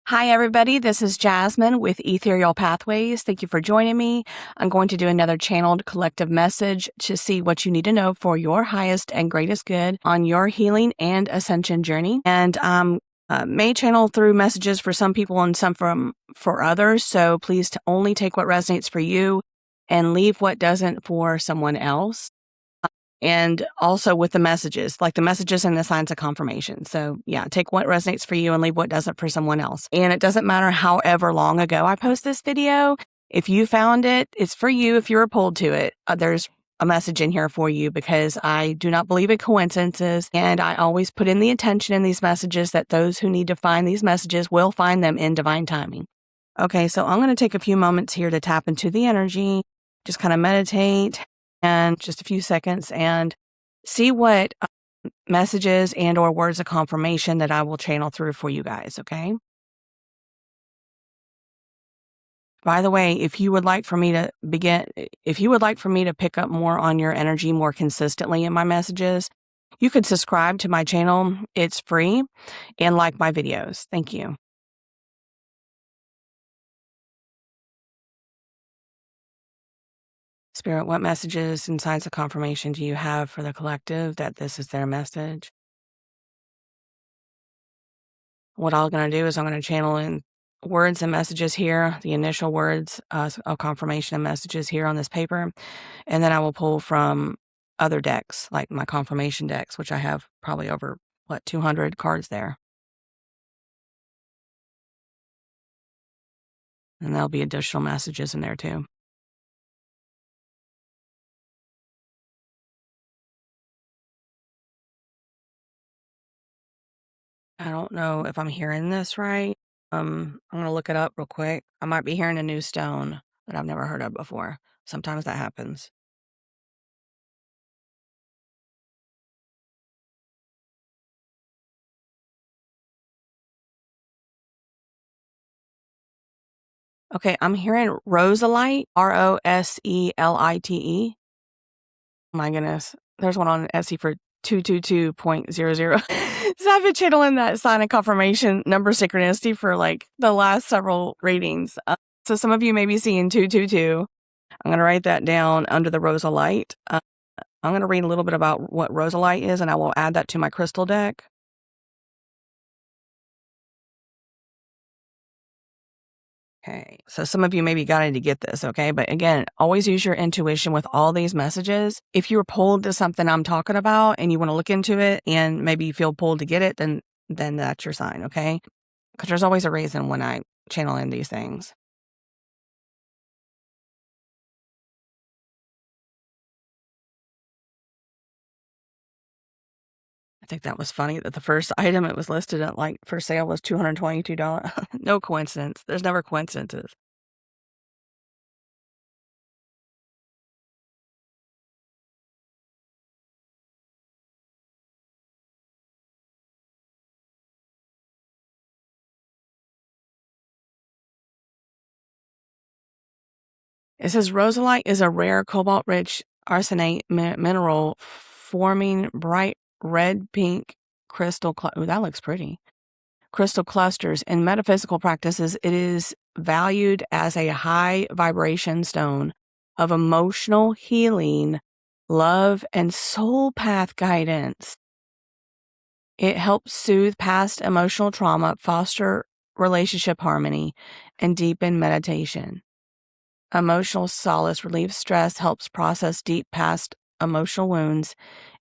Hi, everybody. This is Jasmine with Ethereal Pathways. Thank you for joining me. I'm going to do another channeled collective message to see what you need to know for your highest and greatest good on your healing and ascension journey. And may channel through messages for some people and some for others. So please only take what resonates for you and leave what doesn't for someone else. And also with the messages, like the messages and the signs of confirmation. So yeah, take what resonates for you and leave what doesn't for someone else. And it doesn't matter however long ago I post this video. If you found it, it's for you. If you were pulled to it, there's a message in here for you because I do not believe in coincidences. And I always put in the intention in these messages that those who need to find these messages will find them in divine timing. Okay, so I'm going to take a few moments here to tap into the energy, just kind of meditate and just a few seconds and see what messages and or words of confirmation that I will channel through for you guys, okay? By the way, if you would like for me to pick up more on your energy more consistently in my messages, you could subscribe to my channel. It's free, and like my videos. Thank you. Spirit, what messages and signs of confirmation do you have for the collective that this is their message? What I'm going to do is I'm going to channel in words and messages here, the initial words of confirmation and messages here on this paper, and then I will pull from other decks, like my confirmation decks, which I have probably over, 200 cards there. And there'll be additional messages in there too. I don't know if I'm hearing this right. I'm going to look it up real quick. I might be hearing a new stone that I've never heard of before. Sometimes that happens. Okay, I'm hearing Roselite, Roselite. My goodness, there's one on Etsy for 222.00. So I've been channeling that sign of confirmation number synchronicity for like the last several readings. So some of you may be seeing 222. I'm going to write that down under the Roselite. I'm going to read a little bit about what Roselite is, and I will add that to my crystal deck. Okay, so some of you maybe got to get this, okay? But again, always use your intuition with all these messages. If you're pulled to something I'm talking about and you want to look into it and maybe you feel pulled to get it, then that's your sign, okay? Because there's always a reason when I channel in these things. I think that was funny that the first item it was listed at like for sale was $222. No coincidence. There's never coincidences. It says roselite is a rare cobalt-rich arsenate mineral forming bright red-pink crystal. Ooh, that looks pretty. Crystal clusters. In metaphysical practices, it is valued as a high vibration stone of emotional healing, love, and soul path guidance. It helps soothe past emotional trauma, foster relationship harmony, and deepen meditation. Emotional solace relieves stress, helps process deep past emotional wounds,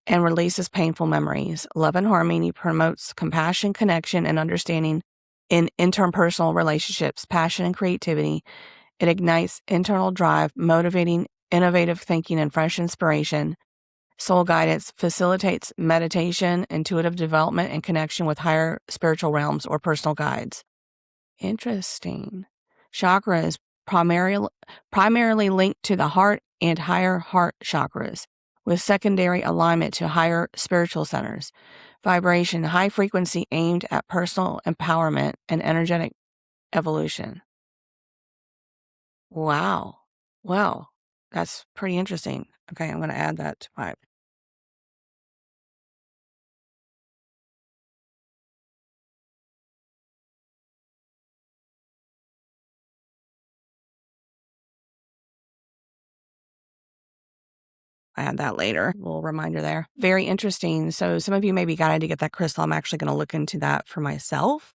and releases painful memories. Love and harmony promotes compassion, connection, and understanding in interpersonal relationships, passion and creativity. It ignites internal drive, motivating innovative thinking and fresh inspiration. Soul guidance facilitates meditation, intuitive development, and connection with higher spiritual realms or personal guides. Interesting. Chakras primarily linked to the heart and higher heart chakras, with secondary alignment to higher spiritual centers. Vibration, high frequency aimed at personal empowerment and energetic evolution. Wow. Well, that's pretty interesting. Okay, I'm going to add that to my. add that later. A little reminder there. Very interesting. So some of you may be guided to get that crystal. I'm actually going to look into that for myself.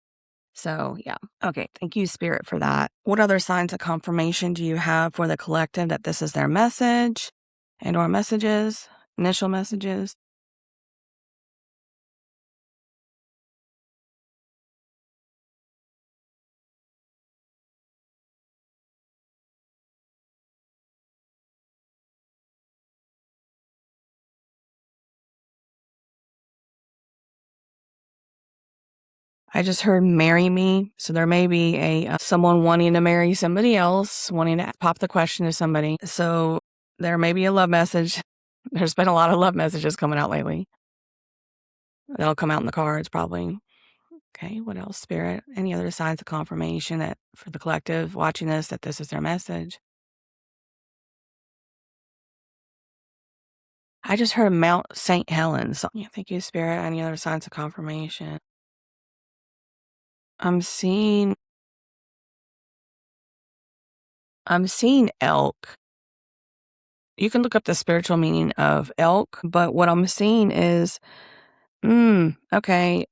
So yeah. Okay. Thank you, Spirit, for that. What other signs of confirmation do you have for the collective that this is their message and or messages, initial messages? I just heard marry me. So there may be a someone wanting to marry somebody else, wanting to pop the question to somebody. So there may be a love message. There's been a lot of love messages coming out lately. That'll come out in the cards probably. Okay, what else, Spirit? Any other signs of confirmation that for the collective watching this that this is their message? I just heard Mount St. Helens. Yeah, thank you, Spirit. Any other signs of confirmation? I'm seeing elk. You can look up the spiritual meaning of elk, but what I'm seeing is, okay.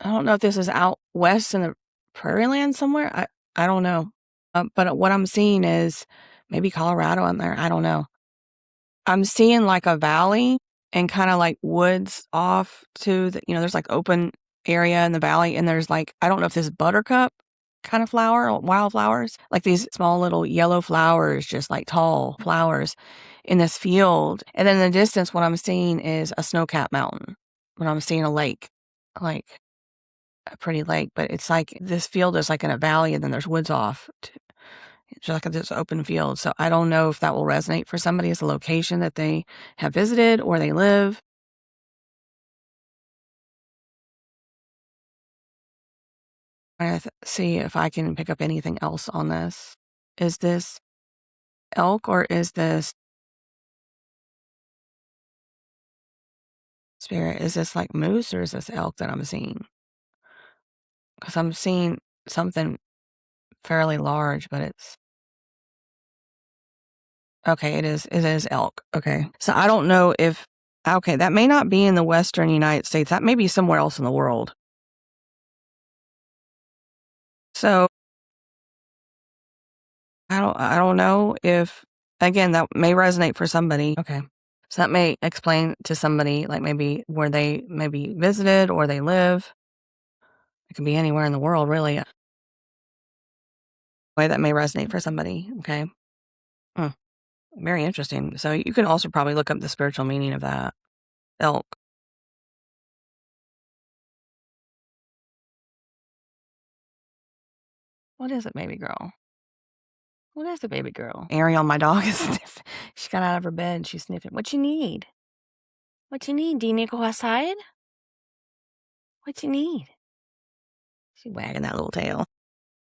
I don't know if this is out west in the prairie land somewhere. I don't know. But what I'm seeing is maybe Colorado in there. I don't know. I'm seeing like a valley and kind of like woods off to the, there's like open area in the valley and there's like, I don't know if this is buttercup kind of flower or wildflowers, like these small little yellow flowers, just like tall flowers in this field. And then in the distance, what I'm seeing is a snow-capped mountain. When I'm seeing a lake, like a pretty lake, but it's like this field is like in a valley and then there's woods off. It's just like this open field. So I don't know if that will resonate for somebody as a location that they have visited or they live. I see if I can pick up anything else on this. Is this elk or is this spirit? Is this like moose or is this elk that I'm seeing? Because I'm seeing something fairly large, but it's okay. It is elk. Okay. So I don't know if, okay, that may not be in the Western United States. That may be somewhere else in the world. So I don't know if, again, that may resonate for somebody. Okay. So that may explain to somebody like maybe where they maybe visited or they live. It can be anywhere in the world, really. Way that may resonate for somebody. Okay. Hmm. Very interesting. So you can also probably look up the spiritual meaning of that elk. What is it, baby girl? What is it, baby girl? Ariel, my dog, is sniffing. She got out of her bed. She's sniffing. What you need? What you need? Do you need to go outside? What you need? She's wagging that little tail.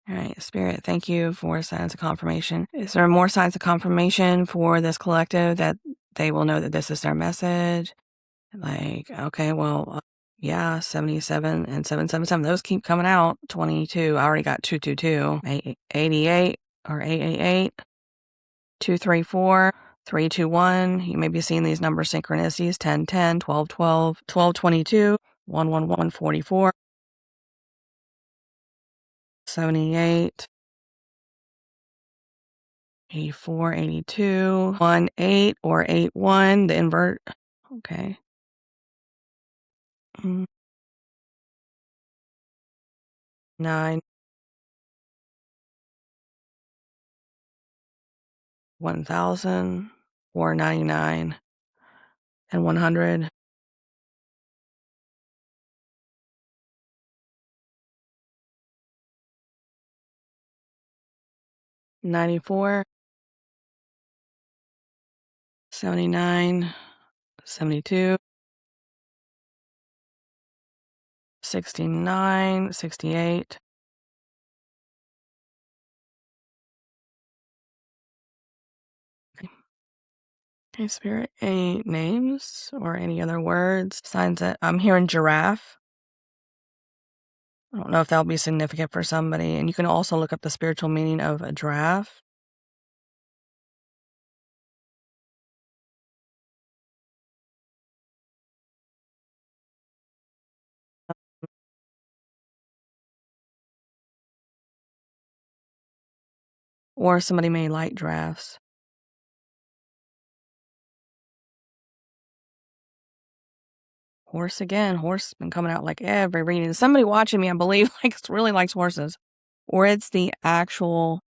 All right, Spirit, thank you for signs of confirmation. Is there more signs of confirmation for this collective that they will know that this is their message? Like, okay, well, yeah, 77 and 777. Those keep coming out. 22. I already got 222. 88 or 888. 234. 321. You may be seeing these number synchronicities 1010, 1212, 1222, 111, 44, 78. 84, 82, 18 or 81, the invert. Okay. 9, 1,000, 499, and 100. 94, 79, 72, 69, 68. Okay, Spirit, any names or any other words, signs that I'm hearing giraffe. I don't know if that'll be significant for somebody. And you can also look up the spiritual meaning of a giraffe. or somebody may like drafts. Horse again. Horse been coming out like every reading. Somebody watching me, I believe, really likes horses. Or it's the actual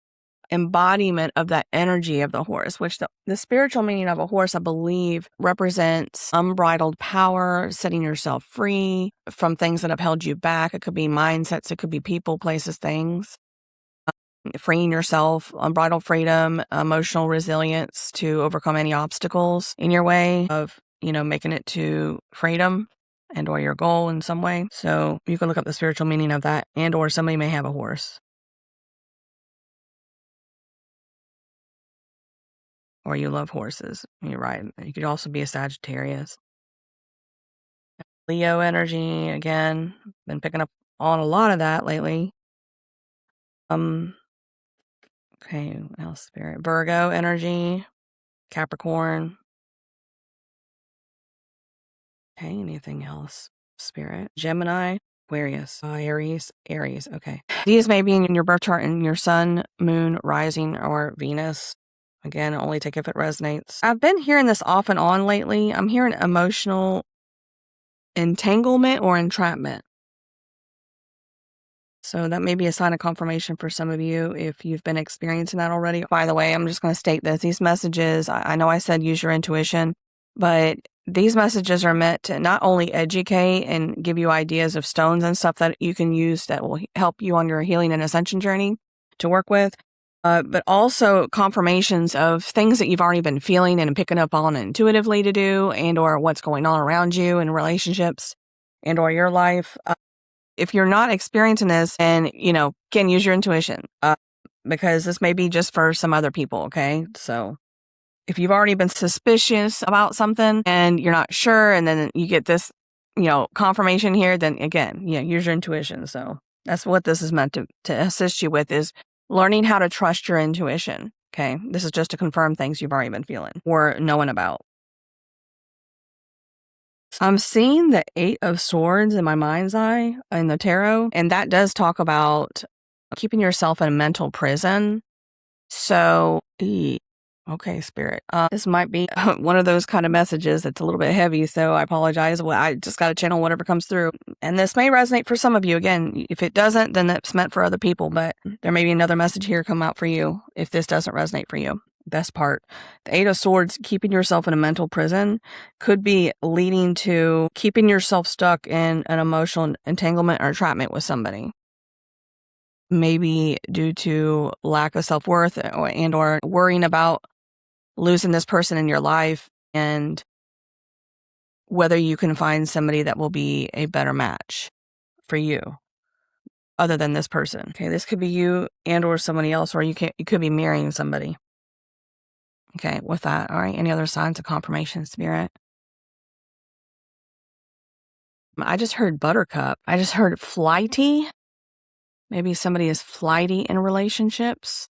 embodiment of that energy of the horse, which the spiritual meaning of a horse, I believe, represents unbridled power, setting yourself free from things that have held you back. It could be mindsets, it could be people, places, things. Freeing yourself, unbridled freedom, emotional resilience to overcome any obstacles in your way of, making it to freedom and or your goal in some way. So you can look up the spiritual meaning of that, and or somebody may have a horse. Or you love horses. You're right. You could also be a Sagittarius. Leo energy, again, been picking up on a lot of that lately. Okay, what else? Spirit. Virgo energy, Capricorn. Okay, anything else? Spirit. Gemini, Aquarius, Aries. Okay. These may be in your birth chart in your sun, moon, rising, or Venus. Again, only take if it resonates. I've been hearing this off and on lately. I'm hearing emotional entanglement or entrapment. So that may be a sign of confirmation for some of you if you've been experiencing that already. By the way, I'm just going to state this. These messages, I know I said use your intuition, but these messages are meant to not only educate and give you ideas of stones and stuff that you can use that will help you on your healing and ascension journey to work with, but also confirmations of things that you've already been feeling and picking up on intuitively to do, and or what's going on around you in relationships and or your life. If you're not experiencing this, and again, use your intuition, because this may be just for some other people. Okay. So if you've already been suspicious about something and you're not sure, and then you get this, confirmation here, then again, use your intuition. So that's what this is meant to assist you with, is learning how to trust your intuition. Okay. This is just to confirm things you've already been feeling or knowing about. I'm seeing the 8 of Swords in my mind's eye in the tarot, and that does talk about keeping yourself in a mental prison. So, okay, Spirit. This might be one of those kind of messages that's a little bit heavy, so I apologize. Well, I just got to channel whatever comes through. And this may resonate for some of you. Again, if it doesn't, then it's meant for other people, but there may be another message here come out for you if this doesn't resonate for you. Best part. The 8 of Swords, keeping yourself in a mental prison, could be leading to keeping yourself stuck in an emotional entanglement or entrapment with somebody. Maybe due to lack of self-worth or worrying about losing this person in your life, and whether you can find somebody that will be a better match for you other than this person. Okay, this could be you and or somebody else, or you could be marrying somebody. Okay, with that, all right, any other signs of confirmation, Spirit? I just heard buttercup. I just heard flighty. Maybe somebody is flighty in relationships.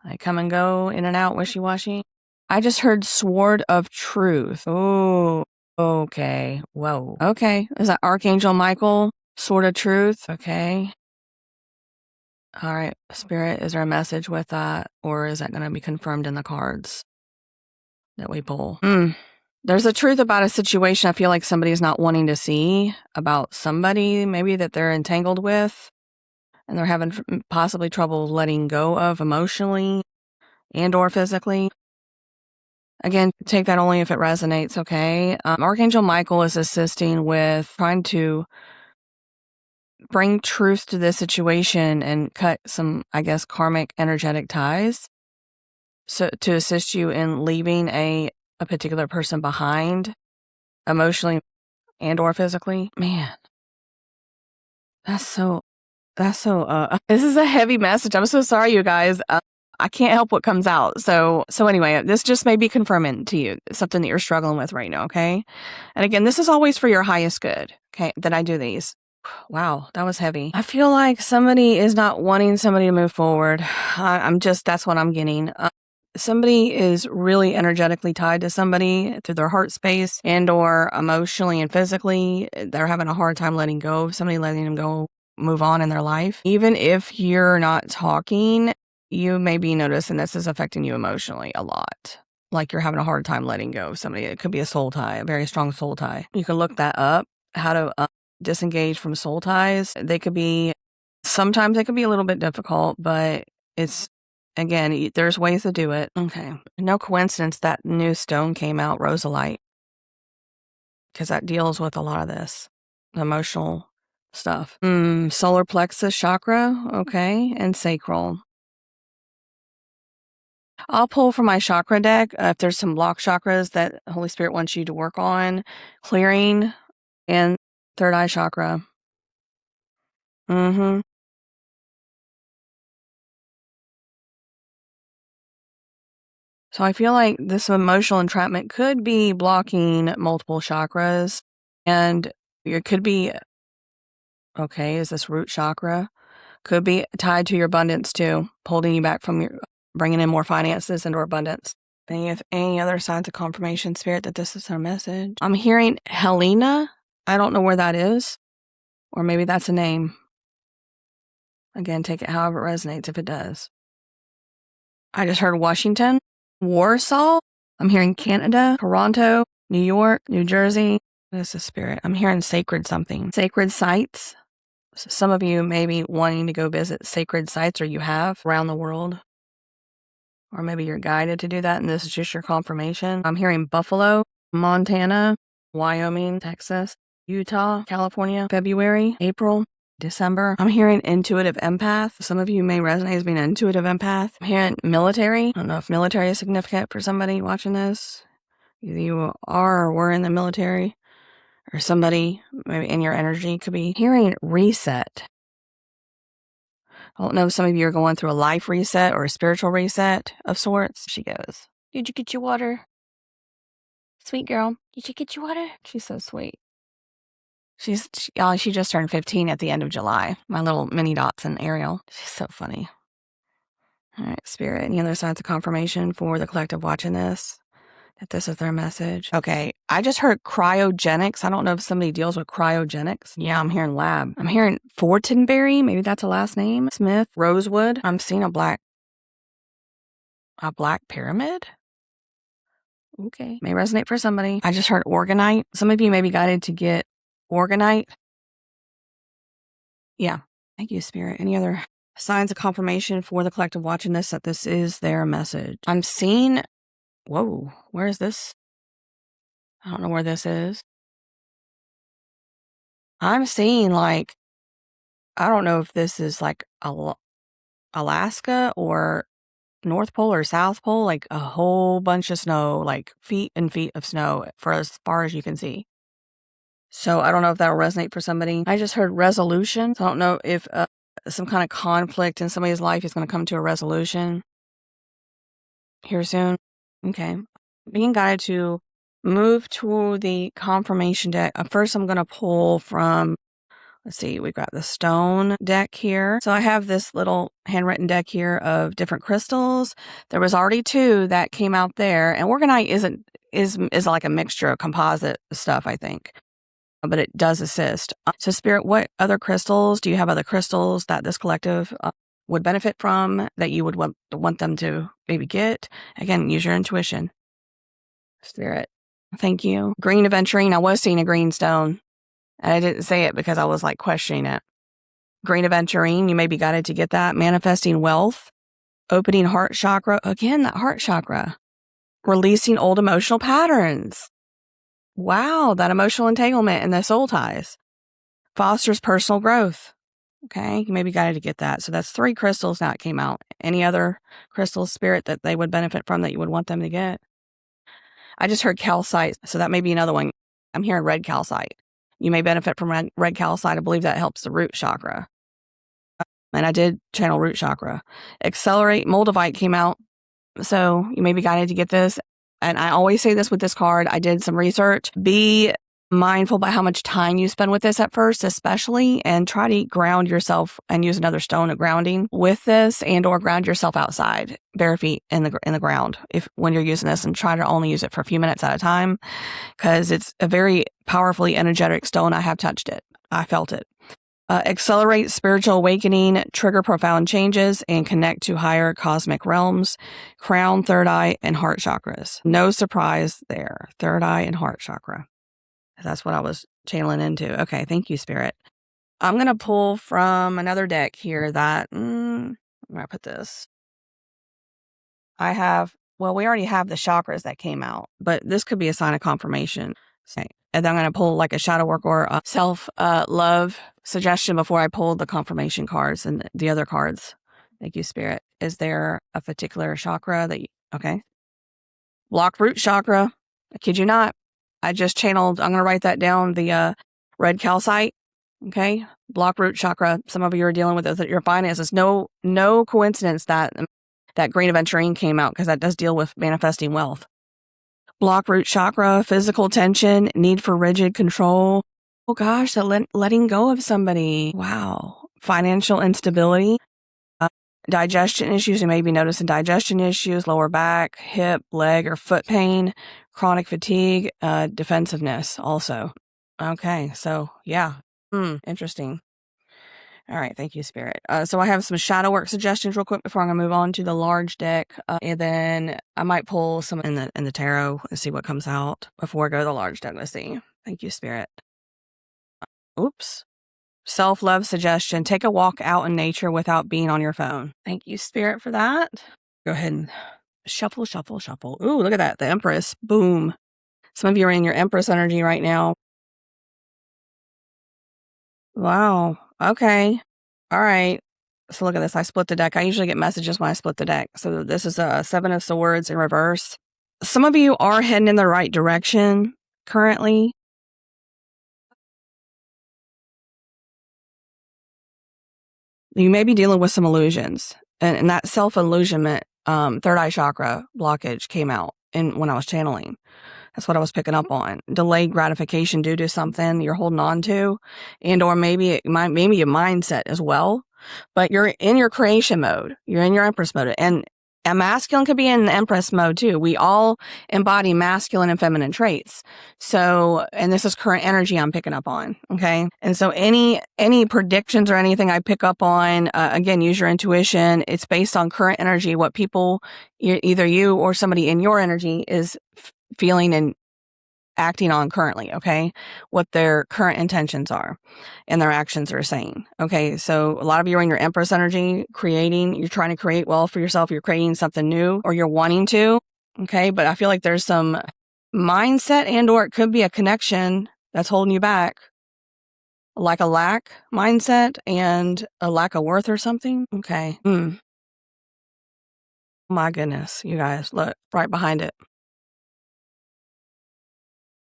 They come and go, in and out, wishy-washy. I just heard sword of truth. Oh, okay. Whoa. Okay. Is that Archangel Michael? Sword of truth? Okay. All right. Spirit, is there a message with that? Or is that going to be confirmed in the cards that we pull? There's a truth about a situation I feel like somebody's not wanting to see about somebody maybe that they're entangled with, and they're having possibly trouble letting go of emotionally and or physically. Again, take that only if it resonates, okay? Archangel Michael is assisting with trying to bring truth to this situation and cut some, I guess, karmic energetic ties, so to assist you in leaving a particular person behind emotionally and or physically. Man, this is a heavy message. I'm so sorry, you guys. I can't help what comes out. So anyway, this just may be confirming to you something that you're struggling with right now, okay? And again, this is always for your highest good, okay, that I do these. Wow, that was heavy. I feel like somebody is not wanting somebody to move forward. That's what I'm getting. Somebody is really energetically tied to somebody through their heart space and or emotionally and physically. They're having a hard time letting go of somebody, letting them go, move on in their life. Even if you're not talking, you may be noticing this is affecting you emotionally a lot. Like you're having a hard time letting go of somebody. It could be a soul tie, a very strong soul tie. You can look that up, how to disengage from soul ties. Sometimes they can be a little bit difficult, but again, there's ways to do it. Okay. No coincidence that new stone came out, Rosalite, because that deals with a lot of this emotional stuff. Solar plexus chakra, okay, and sacral. I'll pull from my chakra deck if there's some block chakras that Holy Spirit wants you to work on clearing, and third eye chakra. So I feel like this emotional entrapment could be blocking multiple chakras, and it could be, okay, is this root chakra? Could be tied to your abundance too, holding you back from bringing in more finances into abundance. Any other signs of confirmation, Spirit, that this is our message? I'm hearing Helena. I don't know where that is, or maybe that's a name. Again, take it however it resonates, if it does. I just heard Washington, Warsaw. I'm hearing Canada, Toronto, New York, New Jersey. What is the Spirit? I'm hearing sacred something. Sacred sites. So some of you may be wanting to go visit sacred sites, or you have around the world. Or maybe you're guided to do that, and this is just your confirmation. I'm hearing Buffalo, Montana, Wyoming, Texas, Utah, California, February, April, December. I'm hearing intuitive empath. Some of you may resonate as being an intuitive empath. I'm hearing military. I don't know if military is significant for somebody watching this. Either you are or were in the military, or somebody maybe in your energy could be hearing reset. I don't know if some of you are going through a life reset or a spiritual reset of sorts. She goes, "Did you get your water? Sweet girl, did you get your water?" She's so sweet. She just turned 15 at the end of July. My little mini Dotson, Ariel. She's so funny. All right, Spirit, any other signs of confirmation for the collective watching this? That this is their message. Okay, I just heard cryogenics. I don't know if somebody deals with cryogenics. Yeah, I'm hearing lab. I'm hearing Fortenberry. Maybe that's a last name. Smith, Rosewood. I'm seeing a black pyramid. Okay, may resonate for somebody. I just heard orgonite. Some of you may be guided to get orgonite. Yeah, thank you, Spirit. Any other signs of confirmation for the collective watching this, that this is their message? I'm seeing, whoa, where is this? I don't know where this is. I'm seeing I don't know if this is Alaska or North Pole or South Pole, like a whole bunch of snow, like feet and feet of snow for as far as you can see. So I don't know if that'll resonate for somebody. I just heard resolution. So I don't know if some kind of conflict in somebody's life is going to come to a resolution here soon. Okay. Being guided to move to the confirmation deck. First, I'm going to pull from, let's see, we've got the stone deck here. So I have this little handwritten deck here of different crystals. There was already 2 that came out there, and orgonite is like a mixture of composite stuff, I think. But it does assist. So Spirit, what other crystals, do you have other crystals that this collective would benefit from, that you would want them to maybe get? Again, use your intuition. Spirit, thank you. Green aventurine, I was seeing a green stone, and I didn't say it because I was questioning it. Green aventurine, you may be guided to get that. Manifesting wealth, opening heart chakra. Again, that heart chakra. Releasing old emotional patterns. Wow, that emotional entanglement and the soul ties. Fosters personal growth. Okay, you may be guided to get that. So that's 3 crystals now it came out. Any other crystals, Spirit, that they would benefit from, that you would want them to get? I just heard calcite, so that may be another one. I'm hearing red calcite. You may benefit from red calcite. I believe that helps the root chakra. And I did channel root chakra. Accelerate Moldavite came out. So you may be guided to get this. And I always say this with this card. I did some research. Be mindful about how much time you spend with this at first, especially, and try to ground yourself and use another stone of grounding with this, and or ground yourself outside, bare feet in the ground when you're using this, and try to only use it for a few minutes at a time, because it's a very powerfully energetic stone. I have touched it. I felt it. Accelerate spiritual awakening, trigger profound changes, and connect to higher cosmic realms. Crown, third eye, and heart chakras. No surprise there. Third eye and heart chakra. That's what I was channeling into. Okay, thank you, Spirit. I'm going to pull from another deck here that, where do I put this? I have, well, we already have the chakras that came out, but this could be a sign of confirmation. And then I'm going to pull like a shadow work or a self-love suggestion before I pull the confirmation cards and the other cards. Thank you, Spirit. Is there a particular chakra that okay. Blocked root chakra. I kid you not. I just channeled, I'm going to write that down, the red calcite. Okay. Blocked root chakra. Some of you are dealing with this at your finances. No coincidence that Green Aventurine came out, because that does deal with manifesting wealth. Block root chakra, physical tension, need for rigid control. Oh gosh, that letting go of somebody. Wow. Financial instability. Digestion issues. You may be noticing digestion issues, lower back, hip, leg, or foot pain, chronic fatigue, defensiveness also. Okay, so yeah. Interesting. All right, thank you, Spirit. So I have some shadow work suggestions real quick before I'm gonna move on to the large deck, and then I might pull some in the tarot and see what comes out before I go to the large deck. Let's see. Thank you, Spirit. Oops. Self-love suggestion: take a walk out in nature without being on your phone. Thank you, Spirit, for that. Go ahead and shuffle, shuffle, shuffle. Ooh, look at that, the Empress. Boom. Some of you are in your Empress energy right now. Wow. Okay. All right. So look at this. I split the deck. I usually get messages when I split the deck. So this is a Seven of Swords in reverse. Some of you are heading in the right direction currently. You may be dealing with some illusions. And that self-illusionment, third eye chakra blockage came out when I was channeling. That's what I was picking up on. Delayed gratification due to something you're holding on to, and or maybe a mindset as well. But you're in your creation mode. You're in your Empress mode. And a masculine could be in the Empress mode too. We all embody masculine and feminine traits. So, and this is current energy I'm picking up on. Okay. And so any predictions or anything I pick up on, again, use your intuition. It's based on current energy, what people, either you or somebody in your energy is feeling and acting on currently, okay? What their current intentions are and their actions are saying. Okay, so a lot of you are in your Empress energy, you're trying to create wealth for yourself, you're creating something new, or you're wanting to, okay? But I feel like there's some mindset and or it could be a connection that's holding you back, like a lack mindset and a lack of worth or something. Okay. My goodness, you guys, look right behind it.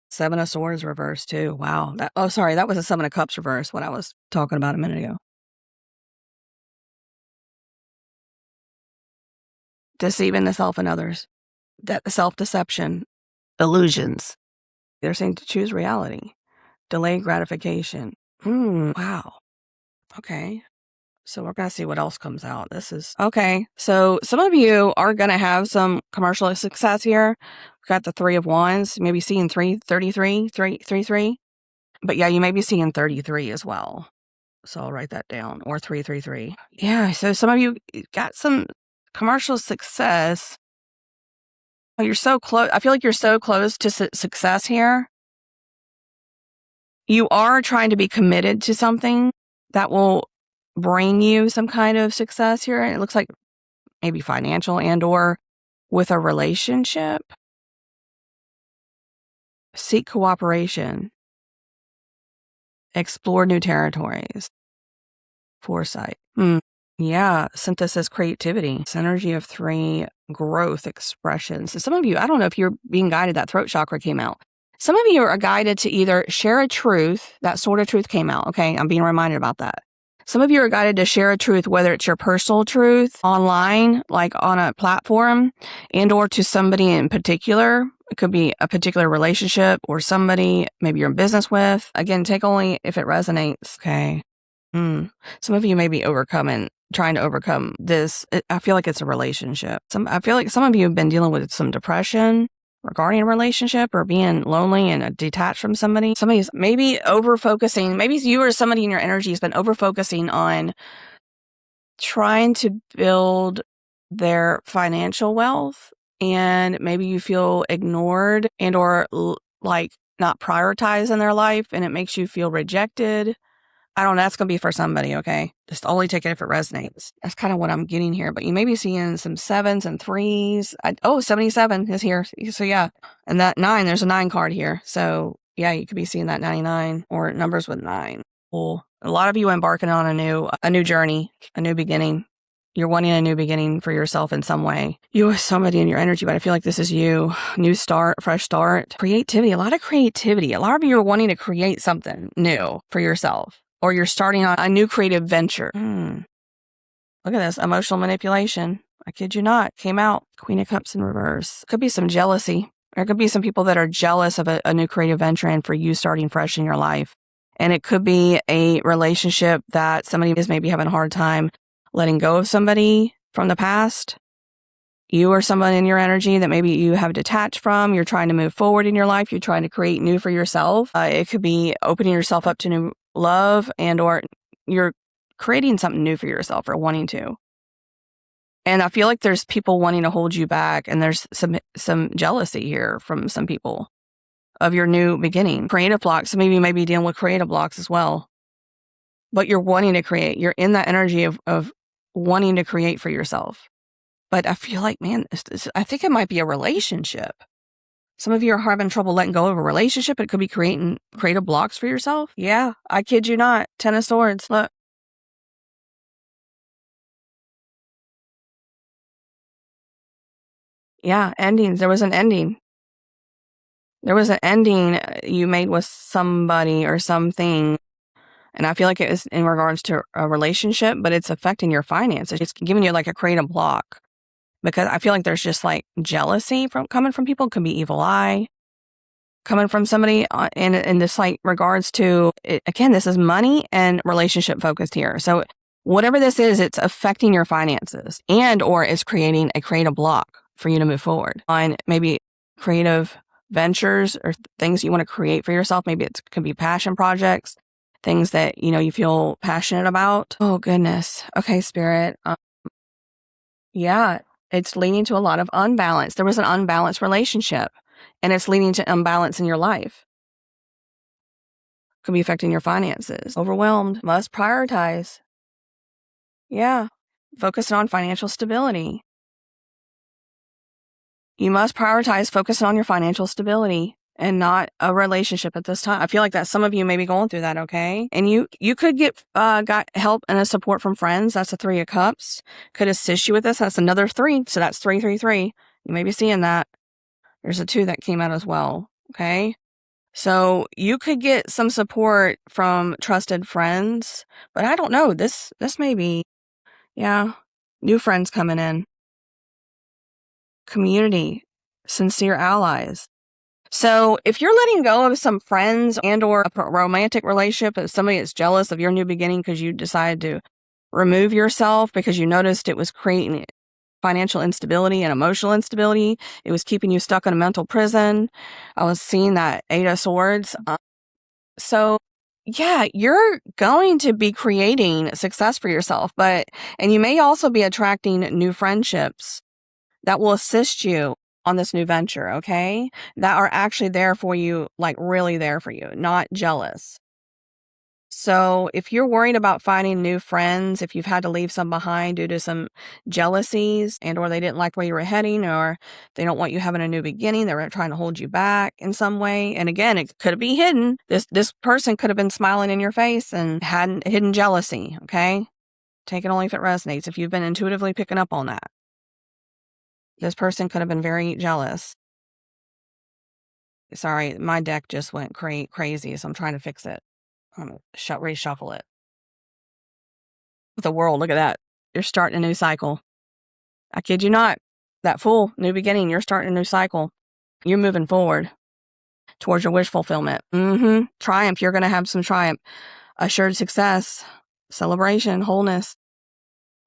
Seven of Swords reverse too. Wow. That was a Seven of Cups reverse, what I was talking about a minute ago. Deceiving the self and others. That self-deception, illusions. They're saying to choose reality. Delayed gratification. Wow. Okay. So we're going to see what else comes out. This is okay. So some of you are going to have some commercial success here. We've got the Three of Wands, maybe seeing 333. But yeah, you may be seeing 33 as well. So I'll write that down, or 333. Yeah. So some of you got some commercial success. Oh, you're so close. I feel like you're so close to success here. You are trying to be committed to something that will bring you some kind of success here. It looks like maybe financial and or with a relationship. Seek cooperation. Explore new territories. Foresight. Yeah, synthesis, creativity, synergy of 3, growth, expression. So some of you, I don't know if you're being guided, that throat chakra came out. Some of you are guided to either share a truth, that sort of truth came out. Okay, I'm being reminded about that. Some of you are guided to share a truth, whether it's your personal truth online, like on a platform, and or to somebody in particular. It could be a particular relationship or somebody maybe you're in business with. Again, take only if it resonates. Okay. Some of you may be trying to overcome this. I feel like it's a relationship. I feel like some of you have been dealing with some depression, regarding a relationship or being lonely and detached from somebody. Somebody's maybe over-focusing. Maybe you or somebody in your energy has been over-focusing on trying to build their financial wealth, and maybe you feel ignored and or like not prioritized in their life, and it makes you feel rejected. I don't know. That's going to be for somebody, okay? Just only take it if it resonates. That's kind of what I'm getting here. But you may be seeing some 7s and 3s. 77 is here. So, yeah. And that 9, there's a 9 card here. So, yeah, you could be seeing that 99 or numbers with 9. Cool. A lot of you embarking on a new journey, a new beginning. You're wanting a new beginning for yourself in some way. You are somebody in your energy, but I feel like this is you. New start, fresh start. Creativity, a lot of creativity. A lot of you are wanting to create something new for yourself. Or you're starting on a new creative venture. Look at this. Emotional manipulation. I kid you not. Came out. Queen of Cups in reverse. Could be some jealousy. There could be some people that are jealous of a new creative venture and for you starting fresh in your life. And it could be a relationship that somebody is maybe having a hard time letting go of somebody from the past. You or someone in your energy that maybe you have detached from. You're trying to move forward in your life. You're trying to create new for yourself. It could be opening yourself up to new love, and or you're creating something new for yourself or wanting to. And I feel like there's people wanting to hold you back, and there's some jealousy here from some people of your new beginning. Creative blocks. Some of you may be dealing with creative blocks as well. But you're wanting to create. You're in that energy of wanting to create for yourself. But I feel like, man, I think it might be a relationship. Some of you are having trouble letting go of a relationship. It could be creating creative blocks for yourself. Yeah, I kid you not. 10 of Swords. Look. Yeah, endings. There was an ending. There was an ending you made with somebody or something. And I feel like it is in regards to a relationship, but it's affecting your finances. It's giving you like a creative block. Because I feel like there's just like jealousy coming from people. It could be evil eye coming from somebody in this like regards to it. Again, this is money and relationship focused here. So whatever this is, it's affecting your finances and or is creating a creative block for you to move forward on maybe creative ventures or things you want to create for yourself. Maybe it could be passion projects, things that you feel passionate about. Oh goodness. Okay, Spirit. Yeah, it's leading to a lot of unbalance. There was an unbalanced relationship, and it's leading to imbalance in your life. Could be affecting your finances. Overwhelmed. Must prioritize. Yeah. Focusing on financial stability. You must prioritize focusing on your financial stability and not a relationship at this time. I feel like that some of you may be going through that, okay? And you could get got help and a support from friends. That's a 3 of Cups. Could assist you with this. That's another 3. So that's 333. You may be seeing that. There's a 2 that came out as well, okay? So you could get some support from trusted friends, but I don't know. This may be, yeah, new friends coming in. Community, sincere allies. So if you're letting go of some friends and or a romantic relationship, if somebody is jealous of your new beginning because you decided to remove yourself because you noticed it was creating financial instability and emotional instability, it was keeping you stuck in a mental prison. I was seeing that 8 of Swords. So yeah, you're going to be creating success for yourself, and you may also be attracting new friendships that will assist you on this new venture, okay? That are actually there for you, like really there for you, not jealous. So if you're worried about finding new friends, if you've had to leave some behind due to some jealousies and or they didn't like where you were heading or they don't want you having a new beginning, they're trying to hold you back in some way. And again, it could be hidden. This person could have been smiling in your face and had hidden jealousy, okay? Take it only if it resonates. If you've been intuitively picking up on that. This person could have been very jealous. Sorry, my deck just went crazy, so I'm trying to fix it. I'm going to reshuffle it. The world, look at that. You're starting a new cycle. I kid you not. That Fool, new beginning, you're starting a new cycle. You're moving forward towards your wish fulfillment. Triumph, you're going to have some triumph. Assured success, celebration, wholeness.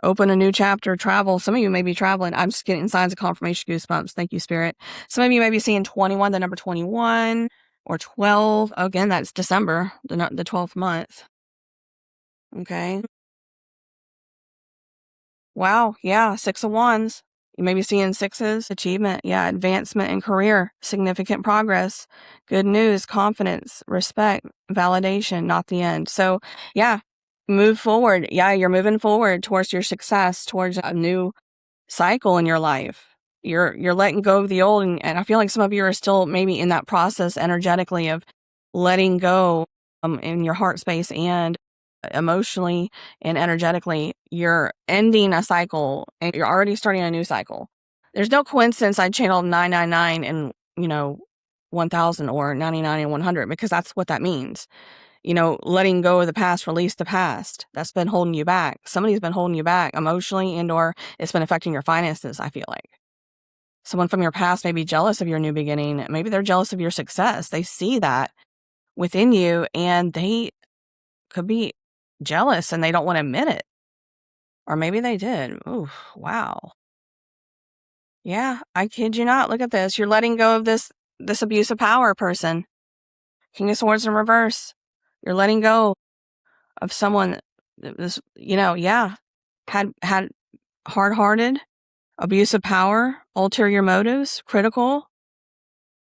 Open a new chapter, travel. Some of you may be traveling. I'm just getting signs of confirmation, goosebumps. Thank you, Spirit. Some of you may be seeing 21, the number 21 or 12. Again, that's December, the 12th month. Okay. Wow. Yeah. 6 of Wands. You may be seeing sixes, achievement. Yeah. Advancement in career, significant progress, good news, confidence, respect, validation, not the end. So, yeah, move forward. Yeah. You're moving forward towards your success, towards a new cycle in your life. You're letting go of the old, and I feel like some of you are still maybe in that process energetically of letting go in your heart space and emotionally and energetically. You're ending a cycle and you're already starting a new cycle. There's no coincidence I channeled 999 and 1000 or 99 and 100 because that's what that means. Letting go of the past, release the past. That's been holding you back. Somebody's been holding you back emotionally or it's been affecting your finances, I feel like. Someone from your past may be jealous of your new beginning. Maybe they're jealous of your success. They see that within you and they could be jealous and they don't want to admit it. Or maybe they did. Ooh, wow. Yeah, I kid you not. Look at this. You're letting go of this abuse of power person. King of Swords in reverse. You're letting go of someone this, yeah, had hard-hearted, abuse of power, ulterior motives, critical,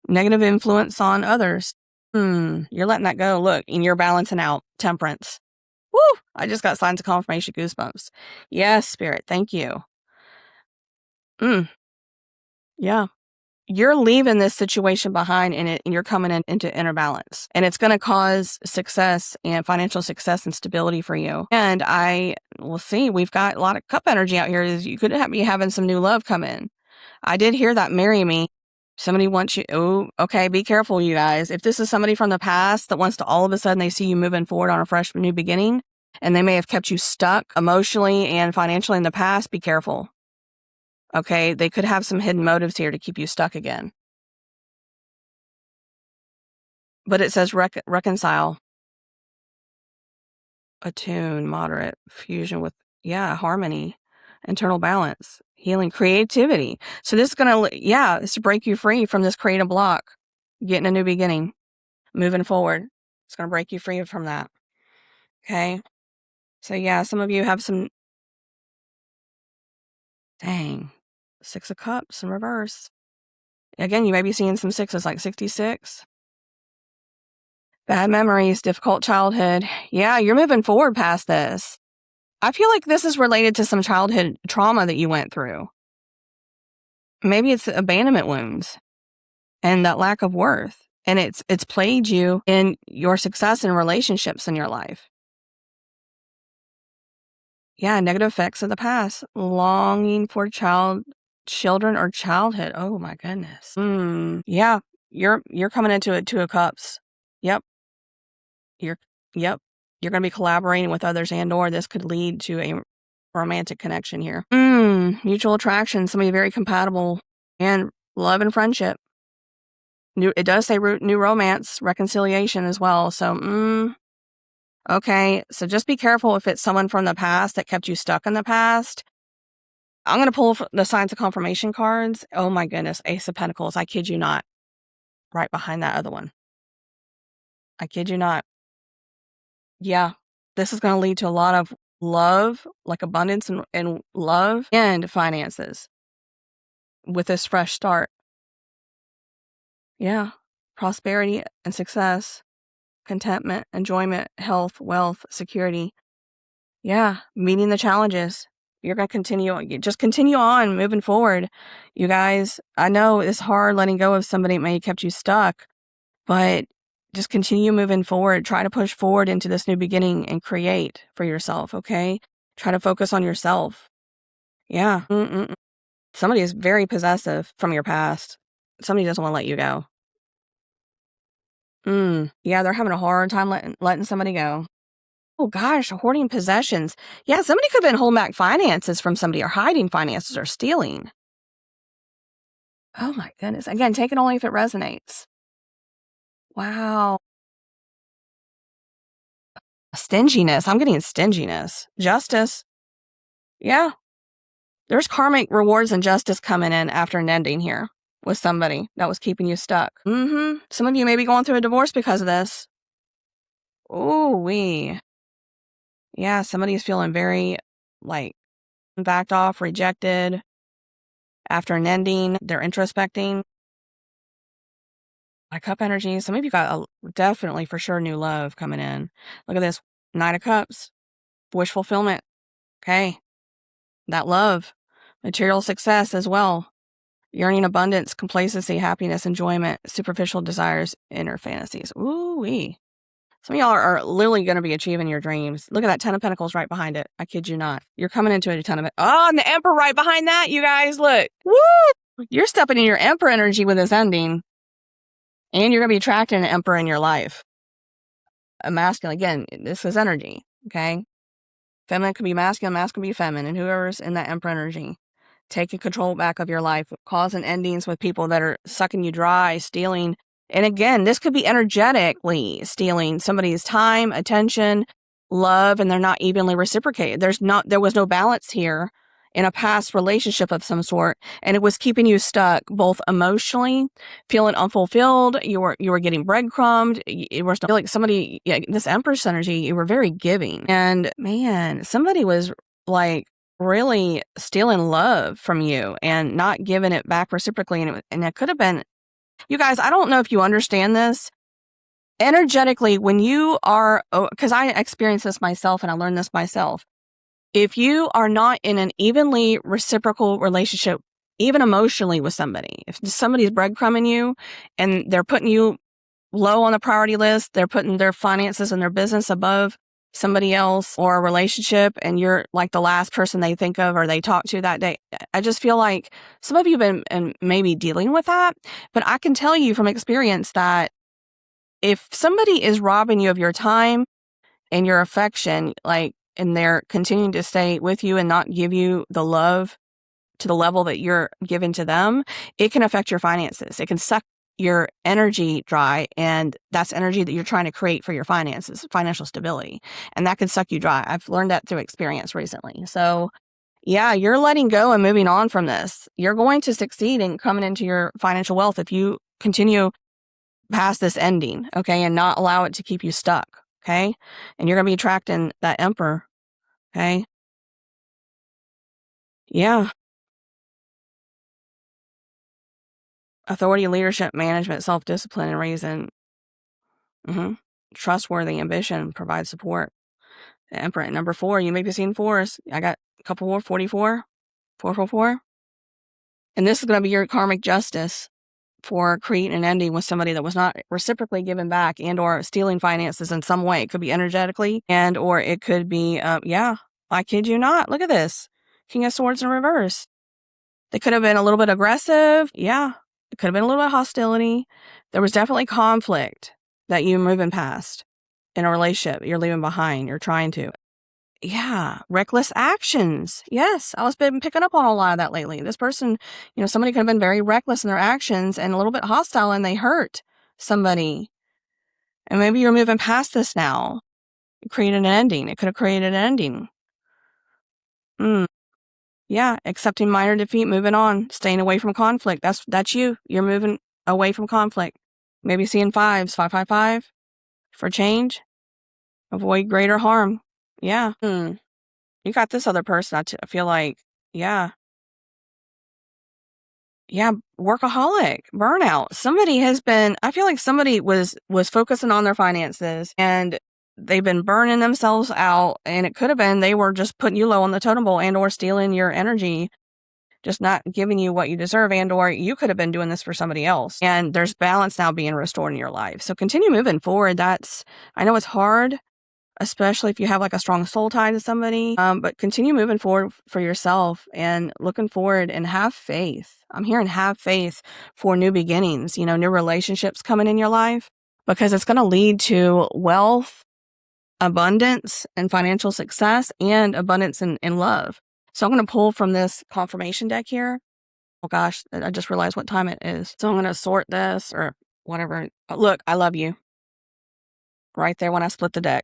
negative influence on others. You're letting that go. Look, and you're balancing out. Temperance. Woo! I just got signs of confirmation, goosebumps. Yes, Spirit, thank you. Yeah. You're leaving this situation behind and you're coming into inner balance. And it's going to cause success and financial success and stability for you. And we'll see, we've got a lot of cup energy out here. You could be having some new love come in. I did hear that marry me. Somebody wants you. Oh, okay. Be careful, you guys. If this is somebody from the past that wants to all of a sudden they see you moving forward on a fresh new beginning and they may have kept you stuck emotionally and financially in the past, be careful. Okay, they could have some hidden motives here to keep you stuck again. But it says reconcile, attune, moderate, fusion with, harmony, internal balance, healing, creativity. So this is it's to break you free from this creative block, getting a new beginning, moving forward. It's going to break you free from that. Okay. So some of you have some, dang, 6 of Cups in reverse. Again, you may be seeing some sixes like 66. Bad memories, difficult childhood. Yeah, you're moving forward past this. I feel like this is related to some childhood trauma that you went through. Maybe it's abandonment wounds and that lack of worth. And it's plagued you in your success in relationships in your life. Yeah, negative effects of the past. Longing for children or childhood. Oh my goodness. Yeah, you're coming into a 2 of Cups. Yep. You're going to be collaborating with others or this could lead to a romantic connection here. Mutual attraction, somebody very compatible, and love and friendship. It does say new romance, reconciliation as well. So, okay. So just be careful if it's someone from the past that kept you stuck in the past. I'm going to pull the signs of confirmation cards. Oh my goodness. Ace of Pentacles. I kid you not. Right behind that other one. I kid you not. Yeah. This is going to lead to a lot of love, like abundance and love and finances with this fresh start. Yeah. Prosperity and success, contentment, enjoyment, health, wealth, security. Yeah. Meeting the challenges. You're going to continue on moving forward. You guys, I know it's hard letting go of somebody that may have kept you stuck, but just continue moving forward. Try to push forward into this new beginning and create for yourself. Okay. Try to focus on yourself. Yeah. Somebody is very possessive from your past. Somebody doesn't want to let you go. Yeah, they're having a hard time letting somebody go. Oh gosh, hoarding possessions. Yeah, somebody could have been holding back finances from somebody or hiding finances or stealing. Oh my goodness. Again, take it only if it resonates. Wow. Stinginess. I'm getting stinginess. Justice. Yeah. There's karmic rewards and justice coming in after an ending here with somebody that was keeping you stuck. Some of you may be going through a divorce because of this. Ooh-wee. Yeah, somebody's feeling very, like, backed off, rejected after an ending. They're introspecting. My cup energy. Some of you got definitely for sure new love coming in. Look at this. Knight of Cups. Wish fulfillment. Okay. That love. Material success as well. Yearning abundance, complacency, happiness, enjoyment, superficial desires, inner fantasies. Ooh-wee. Some of y'all are literally going to be achieving your dreams. Look at that 10 of Pentacles right behind it. I kid you not. You're coming into a ton of it. Oh, and the Emperor right behind that, you guys. Look. Woo! You're stepping in your Emperor energy with this ending. And you're going to be attracting an Emperor in your life. A masculine. Again, this is energy. Okay? Feminine could be masculine, masculine could be feminine. And whoever's in that Emperor energy. Taking control back of your life, causing endings with people that are sucking you dry, stealing. And again, this could be energetically stealing somebody's time, attention, love, and they're not evenly reciprocated. There was no balance here in a past relationship of some sort, and it was keeping you stuck both emotionally, feeling unfulfilled. You were getting breadcrumbed. It was like somebody, this Empress energy. You were very giving, and man, somebody was like really stealing love from you and not giving it back reciprocally. And it could have been, you guys, I don't know if you understand this. Energetically, when you are, because I experienced this myself and I learned this myself. If you are not in an evenly reciprocal relationship, even emotionally with somebody, if somebody's breadcrumbing you and they're putting you low on the priority list, they're putting their finances and their business above somebody else or a relationship, and you're like the last person they think of or they talk to that day. I just feel like some of you have been maybe dealing with that, but I can tell you from experience that if somebody is robbing you of your time and your affection, like, and they're continuing to stay with you and not give you the love to the level that you're giving to them, it can affect your finances. It can suck your energy dry, and that's energy that you're trying to create for your finances, financial stability, and that can suck you dry. I've learned that through experience recently. So yeah, you're letting go and moving on from this. You're going to succeed in coming into your financial wealth if you continue past this ending, okay, and not allow it to keep you stuck, okay? And you're going to be attracting that Emperor, okay? Yeah. Authority, leadership, management, self-discipline, and reason. Trustworthy, ambition, provide support. The Emperor at number 4. You may be seeing 4s. I got a couple more. 44, 444. And this is going to be your karmic justice for creating an ending with somebody that was not reciprocally given back and or stealing finances in some way. It could be energetically and or it could be, I kid you not. Look at this. King of Swords in reverse. They could have been a little bit aggressive. Yeah. It could have been a little bit of hostility. There was definitely conflict that you're moving past in a relationship. You're leaving behind. You're trying to. Yeah. Reckless actions. Yes. I was been picking up on a lot of that lately. This person, somebody could have been very reckless in their actions and a little bit hostile, and they hurt somebody. And maybe you're moving past this now. You created an ending. It could have created an ending. Yeah, accepting minor defeat, moving on, staying away from conflict. That's you. You're moving away from conflict. Maybe seeing 5s, 555 for change. Avoid greater harm. Yeah. You got this other person. I feel like, yeah, workaholic, burnout. I feel like somebody was focusing on their finances and they've been burning themselves out, and it could have been they were just putting you low on the totem pole and or stealing your energy, just not giving you what you deserve, and or you could have been doing this for somebody else. And there's balance now being restored in your life. So continue moving forward. I know it's hard, especially if you have like a strong soul tie to somebody, but continue moving forward for yourself and looking forward and have faith. I'm hearing have faith for new beginnings, new relationships coming in your life, because it's going to lead to wealth, abundance, and financial success, and abundance in love. So I'm going to pull from this confirmation deck here. Oh gosh, I just realized what time it is. So I'm going to sort this or whatever. Look, I love you. Right there when I split the deck.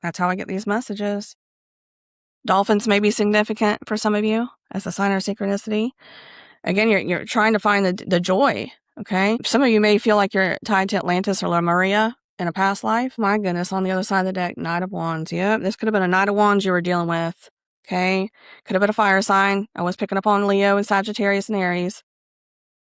That's how I get these messages. Dolphins may be significant for some of you as a sign of synchronicity. Again, you're trying to find the joy, okay? Some of you may feel like you're tied to Atlantis or Lemuria in a past life. My goodness, on the other side of the deck, Knight of Wands. Yep, this could have been a Knight of Wands you were dealing with, okay? Could have been a fire sign. I was picking up on Leo and Sagittarius and Aries.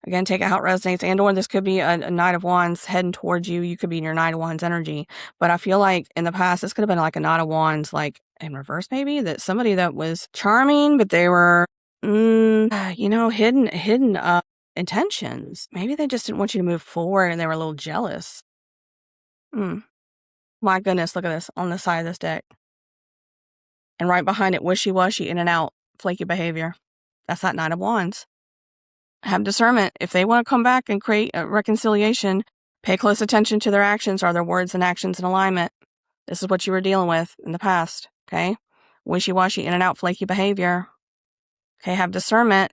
Again, take it how it resonates. And or this could be a Knight of Wands heading towards you. You could be in your Knight of Wands energy. But I feel like in the past, this could have been like a Knight of Wands, like in reverse maybe, that somebody that was charming, but they were, hidden intentions. Maybe they just didn't want you to move forward and they were a little jealous. My goodness, look at this on the side of this deck. And right behind it, wishy-washy, in and out, flaky behavior. That's that Knight of Wands. Have discernment. If they want to come back and create a reconciliation, pay close attention to their actions. Are their words and actions in alignment? This is what you were dealing with in the past, okay? Wishy-washy, in and out, flaky behavior. Okay, have discernment.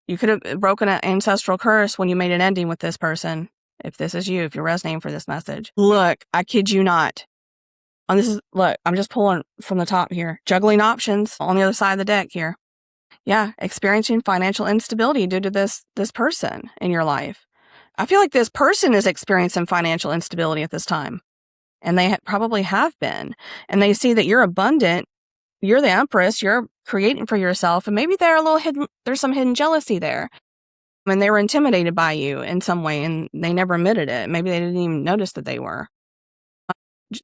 You could have broken an ancestral curse when you made an ending with this person. If this is you, if you're resonating for this message. Look, I kid you not. Look, I'm just pulling from the top here. Juggling options on the other side of the deck here. Yeah, experiencing financial instability due to this person in your life. I feel like this person is experiencing financial instability at this time. And they probably have been. And they see that you're abundant. You're the Empress. You're creating for yourself. And maybe there's some hidden jealousy there. I mean, they were intimidated by you in some way and they never admitted it. Maybe they didn't even notice that they were.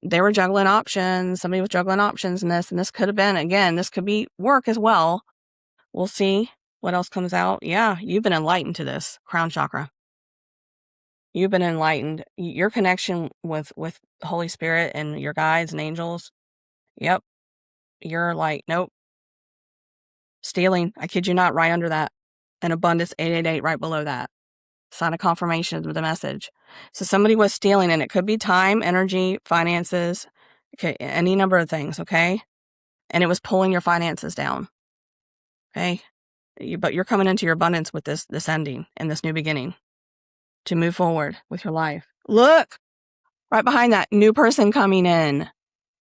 They were juggling options. Somebody was juggling options in this. And this could have been, again, this could be work as well. We'll see what else comes out. Yeah, you've been enlightened to this crown chakra. You've been enlightened. Your connection with Holy Spirit and your guides and angels. Yep. You're like, nope. Stealing. I kid you not, right under that. And abundance 888 right below that. Sign of confirmation of the message. So somebody was stealing, and it could be time, energy, finances, okay, any number of things, okay? And it was pulling your finances down. Okay? But you're coming into your abundance with this ending and this new beginning to move forward with your life. Look, right behind that, new person coming in.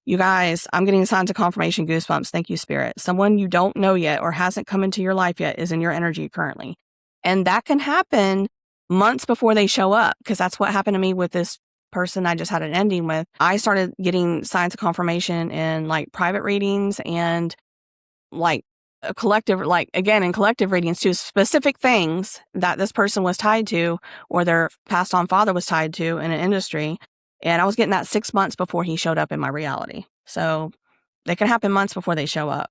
You guys, I'm getting signs of confirmation, goosebumps. Thank you, Spirit. Someone you don't know yet or hasn't come into your life yet is in your energy currently. And that can happen months before they show up, because that's what happened to me with this person I just had an ending with. I started getting signs of confirmation in like private readings and like a collective, like again, in collective readings to specific things that this person was tied to or their passed on father was tied to in an industry. And I was getting that 6 months before he showed up in my reality. So they can happen months before they show up.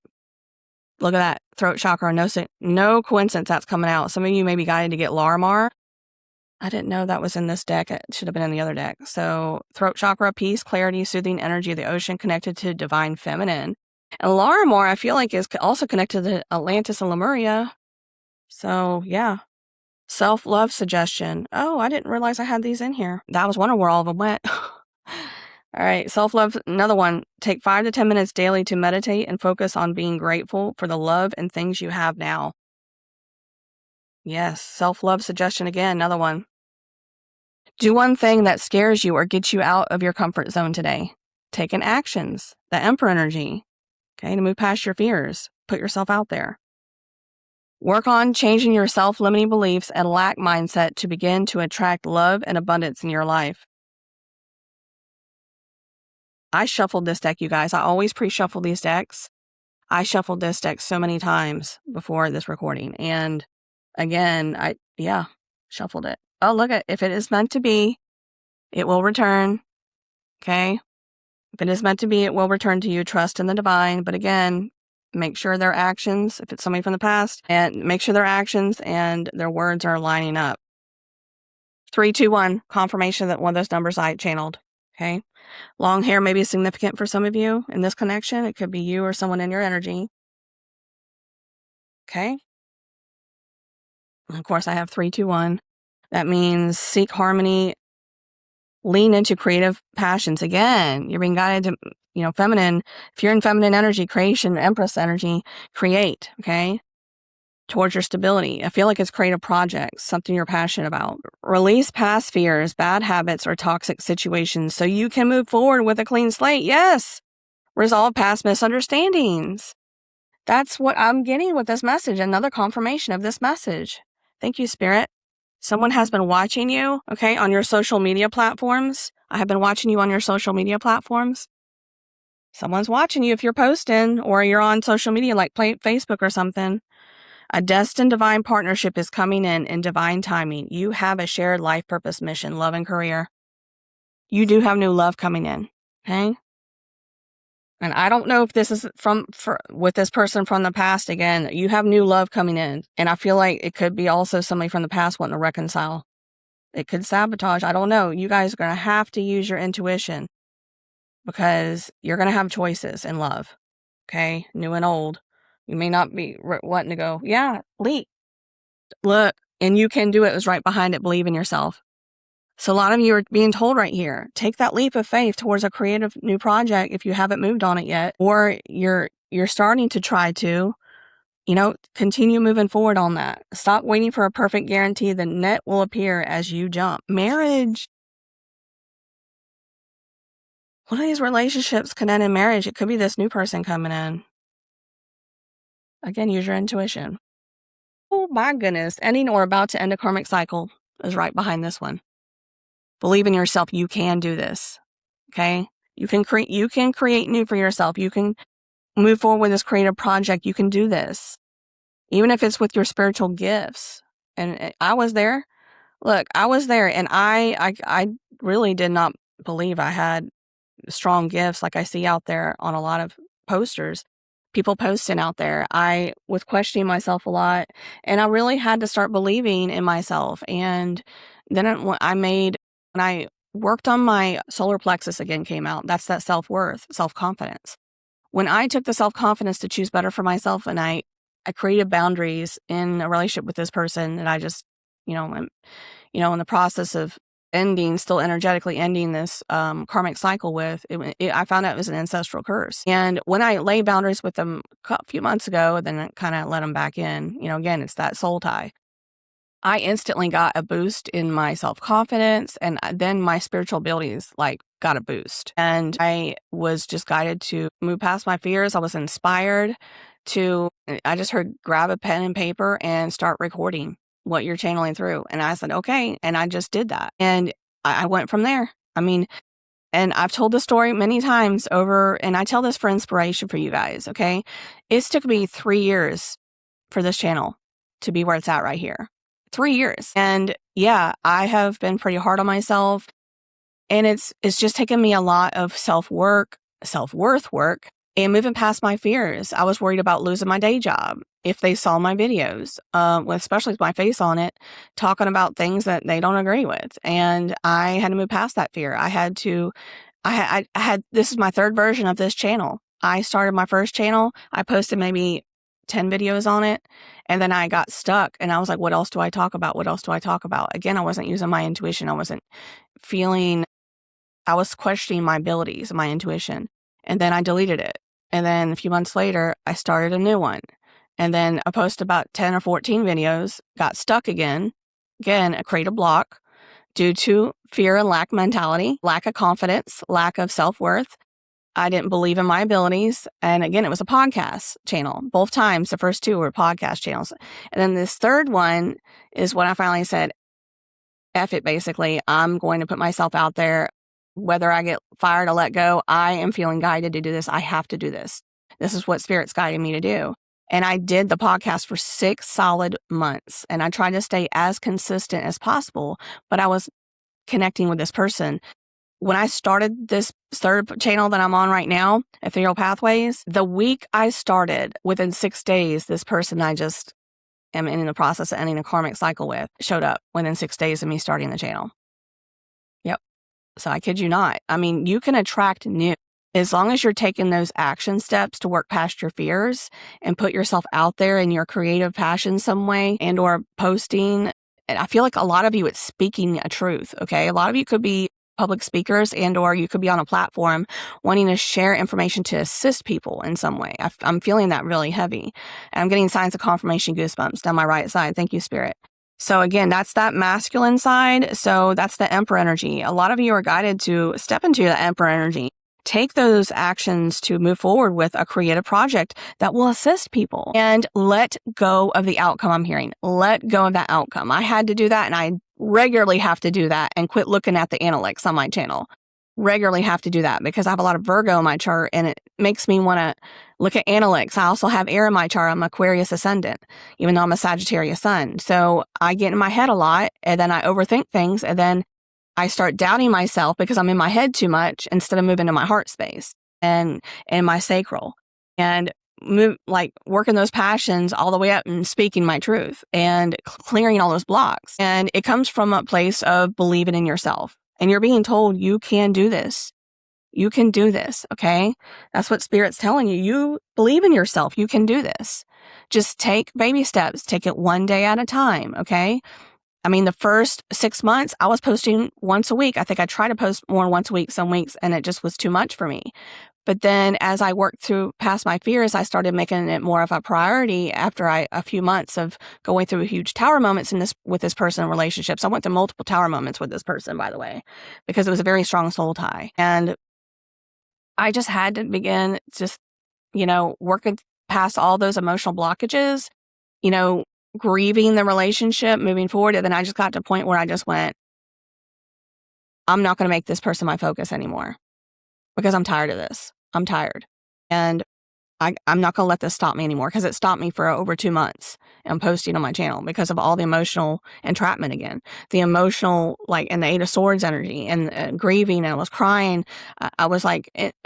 Look at that throat chakra. No coincidence that's coming out. Some of you may be guided to get Larimar. I didn't know that was in this deck. It should have been in the other deck. So throat chakra, peace, clarity, soothing energy of the ocean connected to divine feminine. And Larimar, I feel like, is also connected to Atlantis and Lemuria. So yeah. Self-love suggestion. Oh, I didn't realize I had these in here. That was where all of them went. All right, self-love, another one. Take 5 to 10 minutes daily to meditate and focus on being grateful for the love and things you have now. Yes, self-love suggestion again, another one. Do one thing that scares you or gets you out of your comfort zone today. Taking actions, the Emperor energy, okay, to move past your fears. Put yourself out there. Work on changing your self-limiting beliefs and lack mindset to begin to attract love and abundance in your life. I shuffled this deck, you guys. I always pre-shuffle these decks. I shuffled this deck so many times before this recording. And again, shuffled it. Oh, look at, if it is meant to be, it will return. Okay? If it is meant to be, it will return to you. Trust in the divine. But again, make sure their actions, if it's somebody from the past, and make sure their actions and their words are lining up. 321, confirmation that one of those numbers I channeled. Okay. Long hair may be significant for some of you in this connection. It could be you or someone in your energy. Okay. And of course, I have 321. That means seek harmony, lean into creative passions. Again, you're being guided to, feminine. If you're in feminine energy, creation, Empress energy, create, okay? Towards your stability. I feel like it's creative projects, something you're passionate about. Release past fears, bad habits, or toxic situations so you can move forward with a clean slate. Yes. Resolve past misunderstandings. That's what I'm getting with this message. Another confirmation of this message. Thank you, Spirit. Someone has been watching you, okay, on your social media platforms. I have been watching you on your social media platforms. Someone's watching you if you're posting or you're on social media like Facebook or something. A destined divine partnership is coming in divine timing. You have a shared life purpose, mission, love, and career. You do have new love coming in, okay? And I don't know if this is with this person from the past again. You have new love coming in. And I feel like it could be also somebody from the past wanting to reconcile. It could sabotage. I don't know. You guys are going to have to use your intuition because you're going to have choices in love. Okay? New and old. You may not be wanting to go, yeah, leap. Look, and you can do it. It was right behind it. Believe in yourself. So a lot of you are being told right here, take that leap of faith towards a creative new project if you haven't moved on it yet, or you're starting to try to, continue moving forward on that. Stop waiting for a perfect guarantee. The net will appear as you jump. Marriage. One of these relationships could end in marriage. It could be this new person coming in. Again, use your intuition. Oh my goodness. Ending or about to end a karmic cycle is right behind this one. Believe in yourself. You can do this. Okay? You can create new for yourself. You can move forward with this creative project. You can do this. Even if it's with your spiritual gifts. And I was there. Look, I was there and I really did not believe I had strong gifts like I see out there on a lot of posters. People posting out there. I was questioning myself a lot and I really had to start believing in myself. And then when I worked on my solar plexus again came out. That's that self-worth, self-confidence. When I took the self-confidence to choose better for myself and I created boundaries in a relationship with this person that I just, am, in the process of still energetically ending this karmic cycle with, I found out it was an ancestral curse. And when I laid boundaries with them a few months ago, then I kind of let them back in, again, it's that soul tie. I instantly got a boost in my self-confidence and then my spiritual abilities got a boost. And I was just guided to move past my fears. I was inspired I just heard grab a pen and paper and start recording what you're channeling through. And I said, okay. And I just did that. And I went from there. And I've told the story many times over, and I tell this for inspiration for you guys. Okay. It's took me 3 years for this channel to be where it's at right here. 3 years. And yeah, I have been pretty hard on myself. And it's just taken me a lot of self-worth work, and moving past my fears. I was worried about losing my day job if they saw my videos, especially with my face on it, talking about things that they don't agree with. And I had to move past that fear. This is my third version of this channel. I started my first channel. I posted maybe 10 videos on it. And then I got stuck and I was like, what else do I talk about? What else do I talk about? Again, I wasn't using my intuition. I was questioning my abilities, my intuition. And then I deleted it. And then a few months later, I started a new one. And then I posted about 10 or 14 videos, got stuck again, a creative block due to fear and lack mentality, lack of confidence, lack of self-worth. I didn't believe in my abilities. And again, it was a podcast channel. Both times, the first two were podcast channels. And then this third one is when I finally said, F it, basically. I'm going to put myself out there. Whether I get fired or let go, I am feeling guided to do this. I have to do this. This is what Spirit's guiding me to do. And I did the podcast for 6 solid months. And I tried to stay as consistent as possible, but I was connecting with this person. When I started this third channel that I'm on right now, Ethereal Pathways, the week I started, within 6 days, this person I just am in the process of ending a karmic cycle with showed up within 6 days of me starting the channel. Yep. So I kid you not. You can attract new as long as you're taking those action steps to work past your fears and put yourself out there in your creative passion some way and or posting. And I feel like a lot of you, it's speaking a truth. Okay. A lot of you could be public speakers and or you could be on a platform wanting to share information to assist people in some way. I'm feeling that really heavy. And I'm getting signs of confirmation goosebumps down my right side. Thank you, Spirit. So again, that's that masculine side. So that's the Emperor energy. A lot of you are guided to step into the Emperor energy. take those actions to move forward with a creative project that will assist people, and let go of the outcome. I'm hearing, let go of that outcome. I had to do that, and I regularly have to do that, and quit looking at the analytics on my channel. Regularly have to do that because I have a lot of Virgo in my chart, and it makes me want to look at analytics. I also have air in my chart. I'm Aquarius ascendant, even though I'm a Sagittarius sun. So I get in my head a lot, and then I overthink things, and then I start doubting myself because I'm in my head too much instead of moving to my heart space and my sacral, and working those passions all the way up and speaking my truth and clearing all those blocks. And it comes from a place of believing in yourself, and you're being told you can do this. You can do this. Okay. That's what Spirit's telling you. You believe in yourself. You can do this. Just take baby steps. Take it one day at a time. Okay. I mean, the first 6 months, I was posting once a week. I think I tried to post more once a week some weeks, and it just was too much for me. But then as I worked through past my fears, I started making it more of a priority after a few months of going through huge tower moments with this person in relationships. I went through multiple tower moments with this person, by the way, because it was a very strong soul tie. And I just had to begin working past all those emotional blockages, grieving the relationship, moving forward. And then I just got to a point where I just went, I'm not going to make this person my focus anymore because I'm tired of this. I'm tired. And I'm not going to let this stop me anymore, because it stopped me for over 2 months and posting on my channel because of all the emotional entrapment again. The emotional, and the Eight of Swords energy and grieving, and I was crying. I was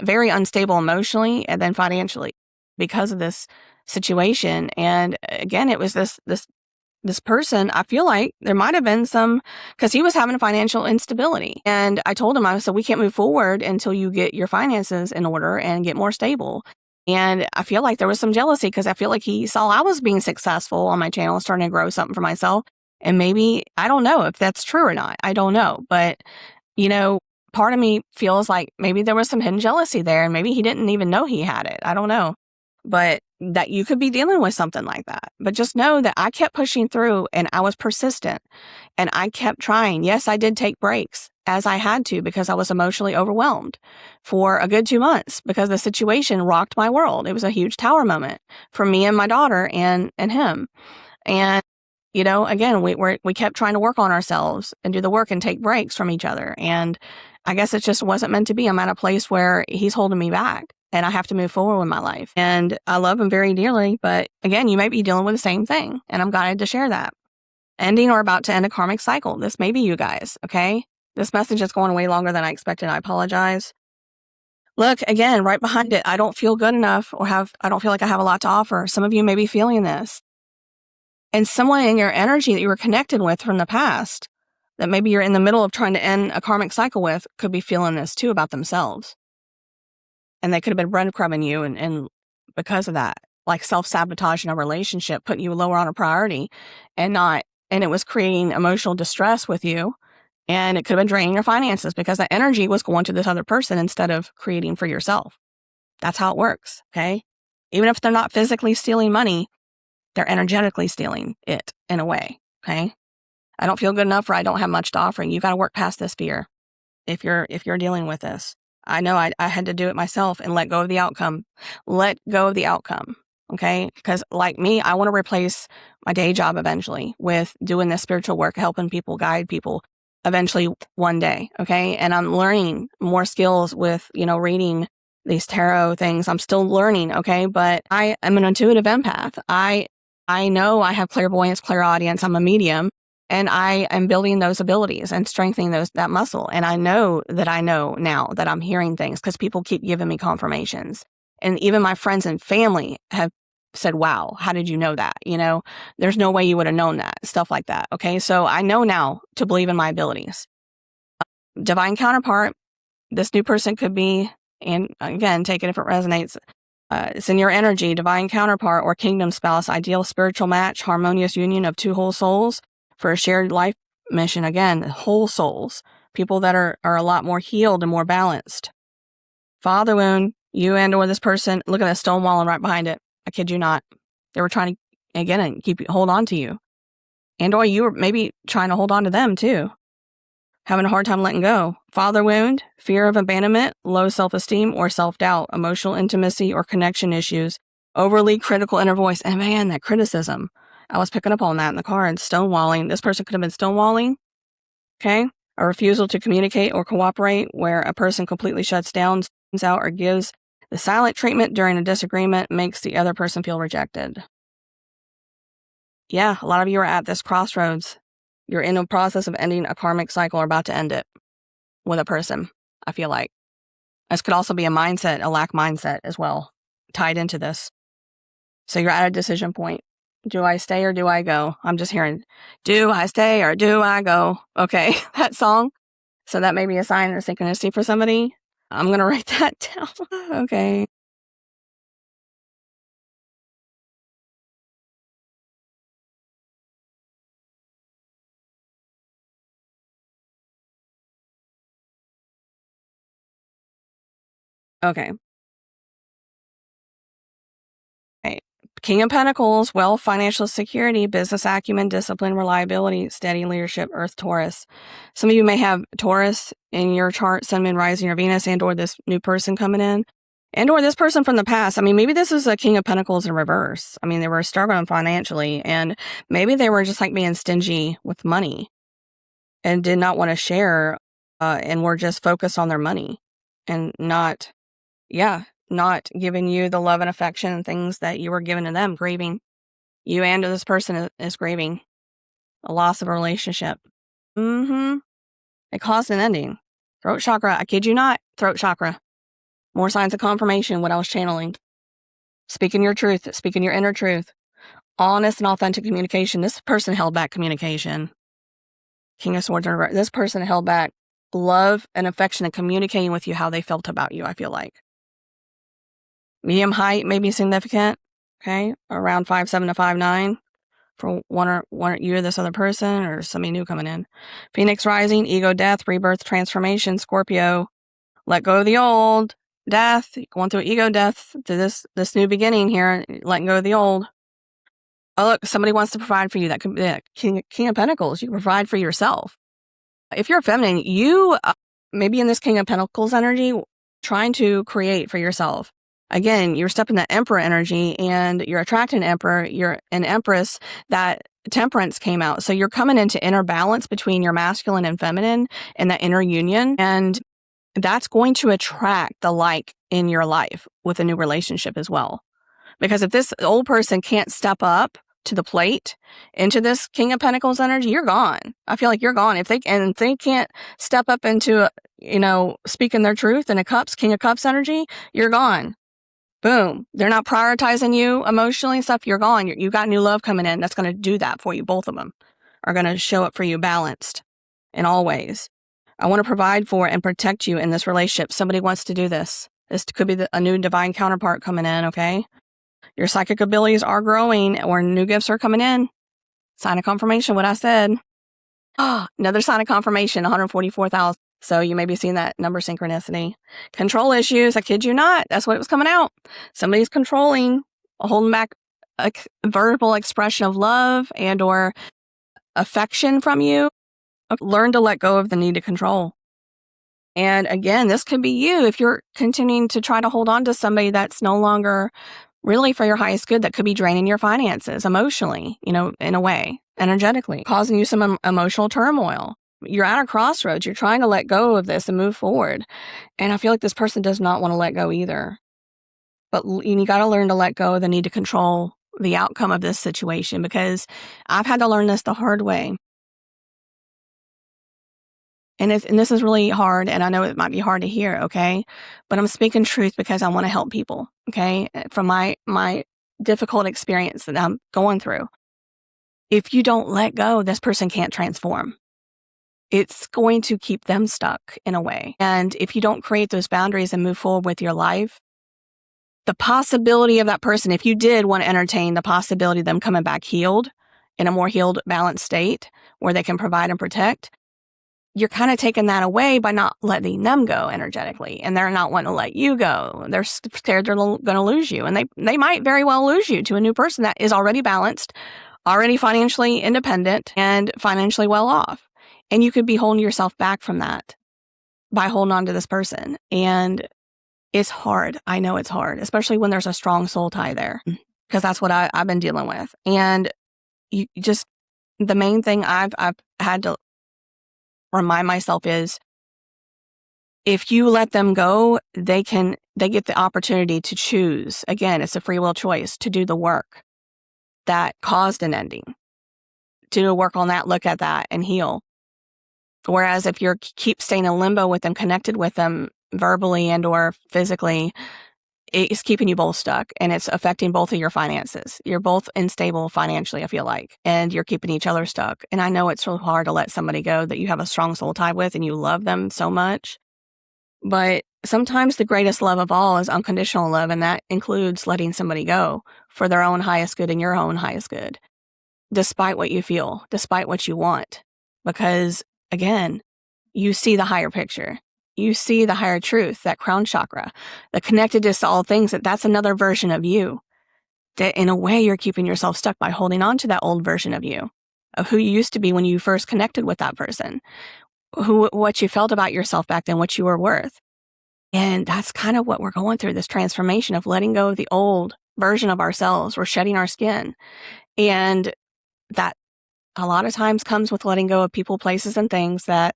very unstable emotionally and then financially because of this situation. And again, it was this person, I feel like there might have been some, because he was having financial instability. And I told him, I said, we can't move forward until you get your finances in order and get more stable. And I feel like there was some jealousy because I feel like he saw I was being successful on my channel, starting to grow something for myself. And maybe, I don't know if that's true or not. I don't know. But, part of me feels like maybe there was some hidden jealousy there, and maybe he didn't even know he had it. I don't know. But that you could be dealing with something like that. But just know that I kept pushing through, and I was persistent, and I kept trying. Yes, I did take breaks as I had to because I was emotionally overwhelmed for a good 2 months because the situation rocked my world. It was a huge tower moment for me and my daughter and him. And, again, we kept trying to work on ourselves and do the work and take breaks from each other. And I guess it just wasn't meant to be. I'm at a place where he's holding me back, and I have to move forward with my life. And I love him very dearly. But again, you might be dealing with the same thing, and I'm guided to share that. Ending or about to end a karmic cycle. This may be you guys, okay? This message is going way longer than I expected. I apologize. Look, again, right behind it, I don't feel good enough, I don't feel like I have a lot to offer. Some of you may be feeling this. And someone in your energy that you were connected with from the past, that maybe you're in the middle of trying to end a karmic cycle with, could be feeling this too about themselves. And they could have been breadcrumbing you and because of that, like self-sabotaging a relationship, putting you lower on a priority and it was creating emotional distress with you. And it could have been draining your finances because that energy was going to this other person instead of creating for yourself. That's how it works. Okay. Even if they're not physically stealing money, they're energetically stealing it in a way. Okay. I don't feel good enough, or I don't have much to offer. You got to work past this fear if you're dealing with this. I know I had to do it myself and let go of the outcome. Let go of the outcome. Okay. Because like me, I want to replace my day job eventually with doing this spiritual work, helping people, guide people eventually one day. Okay. And I'm learning more skills with, reading these tarot things. I'm still learning. Okay. But I am an intuitive empath. I know I have clairvoyance, clairaudience. I'm a medium. And I am building those abilities and strengthening that muscle. And I know now that I'm hearing things because people keep giving me confirmations. And even my friends and family have said, wow, how did you know that? There's no way you would have known that, stuff like that. Okay. So I know now to believe in my abilities. Divine counterpart, this new person could be, and again, take it if it resonates. It's in your energy, divine counterpart or kingdom spouse, ideal spiritual match, harmonious union of two whole souls for a shared life mission. Again, whole souls, people that are a lot more healed and more balanced. Father wound, you and or this person, look at that stone wall and right behind it. I kid you not. They were trying to, again, hold on to you. And or you were maybe trying to hold on to them too. having a hard time letting go. Father wound, fear of abandonment, low self-esteem or self-doubt, emotional intimacy or connection issues, overly critical inner voice. And man, that criticism, I was picking up on that in the car, and stonewalling. This person could have been stonewalling, okay? A refusal to communicate or cooperate, where a person completely shuts down, stands out, or gives the silent treatment during a disagreement, makes the other person feel rejected. Yeah, a lot of you are at this crossroads. You're in a process of ending a karmic cycle or about to end it with a person, I feel like. This could also be a mindset, a lack mindset as well, tied into this. So you're at a decision point. Do I stay or do I go? I'm just hearing, do I stay or do I go? Okay, that song. So that may be a sign of synchronicity for somebody. I'm going to write that down. Okay. Okay. Right. King of Pentacles, wealth, financial security, business acumen, discipline, reliability, steady leadership, Earth, Taurus. Some of you may have Taurus in your chart, Sun, Moon, Rising, or Venus, and or this new person coming in, and or this person from the past. I mean, maybe this is a King of Pentacles in reverse. I mean, they were struggling financially, and maybe they were just like being stingy with money and did not want to share, and were just focused on their money and not giving you the love and affection and things that you were giving to them, grieving. You and this person is grieving a loss of a relationship. It caused an ending. Throat chakra, I kid you not, throat chakra. More signs of confirmation, what I was channeling. Speaking your truth, speaking your inner truth. Honest and authentic communication. This person held back communication. King of Swords, this person held back love and affection and communicating with you how they felt about you, I feel like. Medium height may be significant, okay? Around 5'7" to 5'9" for one or you or this other person or somebody new coming in. Phoenix rising, ego, death, rebirth, transformation, Scorpio. Let go of the old, death, going through ego death to this new beginning here, letting go of the old. Oh, look, somebody wants to provide for you. That could be King of Pentacles. You can provide for yourself. If you're feminine, you maybe in this King of Pentacles energy, trying to create for yourself. Again, you're stepping that Emperor energy and you're attracting an Emperor. You're an Empress. That Temperance came out. So you're coming into inner balance between your masculine and feminine and that inner union. And that's going to attract the like in your life with a new relationship as well. Because if this old person can't step up to the plate into this King of Pentacles energy, you're gone. I feel like you're gone. If they can't step up into, speaking their truth in a King of Cups energy, you're gone. Boom. They're not prioritizing you emotionally and stuff. You're gone. You got new love coming in. That's going to do that for you. Both of them are going to show up for you balanced in all ways. I want to provide for and protect you in this relationship. Somebody wants to do this. This could be a new divine counterpart coming in, okay? Your psychic abilities are growing or new gifts are coming in. Sign of confirmation, what I said. Another sign of confirmation, 144,000. So you may be seeing that number synchronicity. Control issues, I kid you not. That's what it was coming out. Somebody's controlling, holding back a verbal expression of love and or affection from you. Learn to let go of the need to control. And again, this could be you if you're continuing to try to hold on to somebody that's no longer really for your highest good, that could be draining your finances emotionally, in a way, energetically, causing you some emotional turmoil. You're at a crossroads. You're trying to let go of this and move forward. And I feel like this person does not want to let go either. But you got to learn to let go of the need to control the outcome of this situation, because I've had to learn this the hard way. And this is really hard, and I know it might be hard to hear, okay? But I'm speaking truth because I want to help people, okay? From my difficult experience that I'm going through. If you don't let go, this person can't transform. It's going to keep them stuck in a way. And if you don't create those boundaries and move forward with your life, the possibility of that person, if you did want to entertain the possibility of them coming back healed, in a more healed, balanced state where they can provide and protect, you're kind of taking that away by not letting them go energetically, and they're not wanting to let you go. They're scared they're going to lose you, and they might very well lose you to a new person that is already balanced, already financially independent, and financially well off. And you could be holding yourself back from that by holding on to this person. And it's hard. I know it's hard, especially when there's a strong soul tie there, because that's what I've been dealing with. And you just, the main thing I've had to remind myself is, if you let them go, they get the opportunity to choose. Again, it's a free will choice to do the work that caused an ending, to work on that, look at that, and heal. Whereas if you keep staying in limbo with them, connected with them verbally and or physically, it's keeping you both stuck, and it's affecting both of your finances. You're both unstable financially, I feel like, and you're keeping each other stuck. And I know it's so hard to let somebody go that you have a strong soul tie with and you love them so much. But sometimes the greatest love of all is unconditional love, and that includes letting somebody go for their own highest good and your own highest good, despite what you feel, despite what you want. Because, again, you see the higher picture. You see the higher truth, that crown chakra, the connectedness to all things, that's another version of you. That in a way, you're keeping yourself stuck by holding on to that old version of you, of who you used to be when you first connected with that person, what you felt about yourself back then, what you were worth. And that's kind of what we're going through, this transformation of letting go of the old version of ourselves. We're shedding our skin. And that a lot of times comes with letting go of people, places, and things that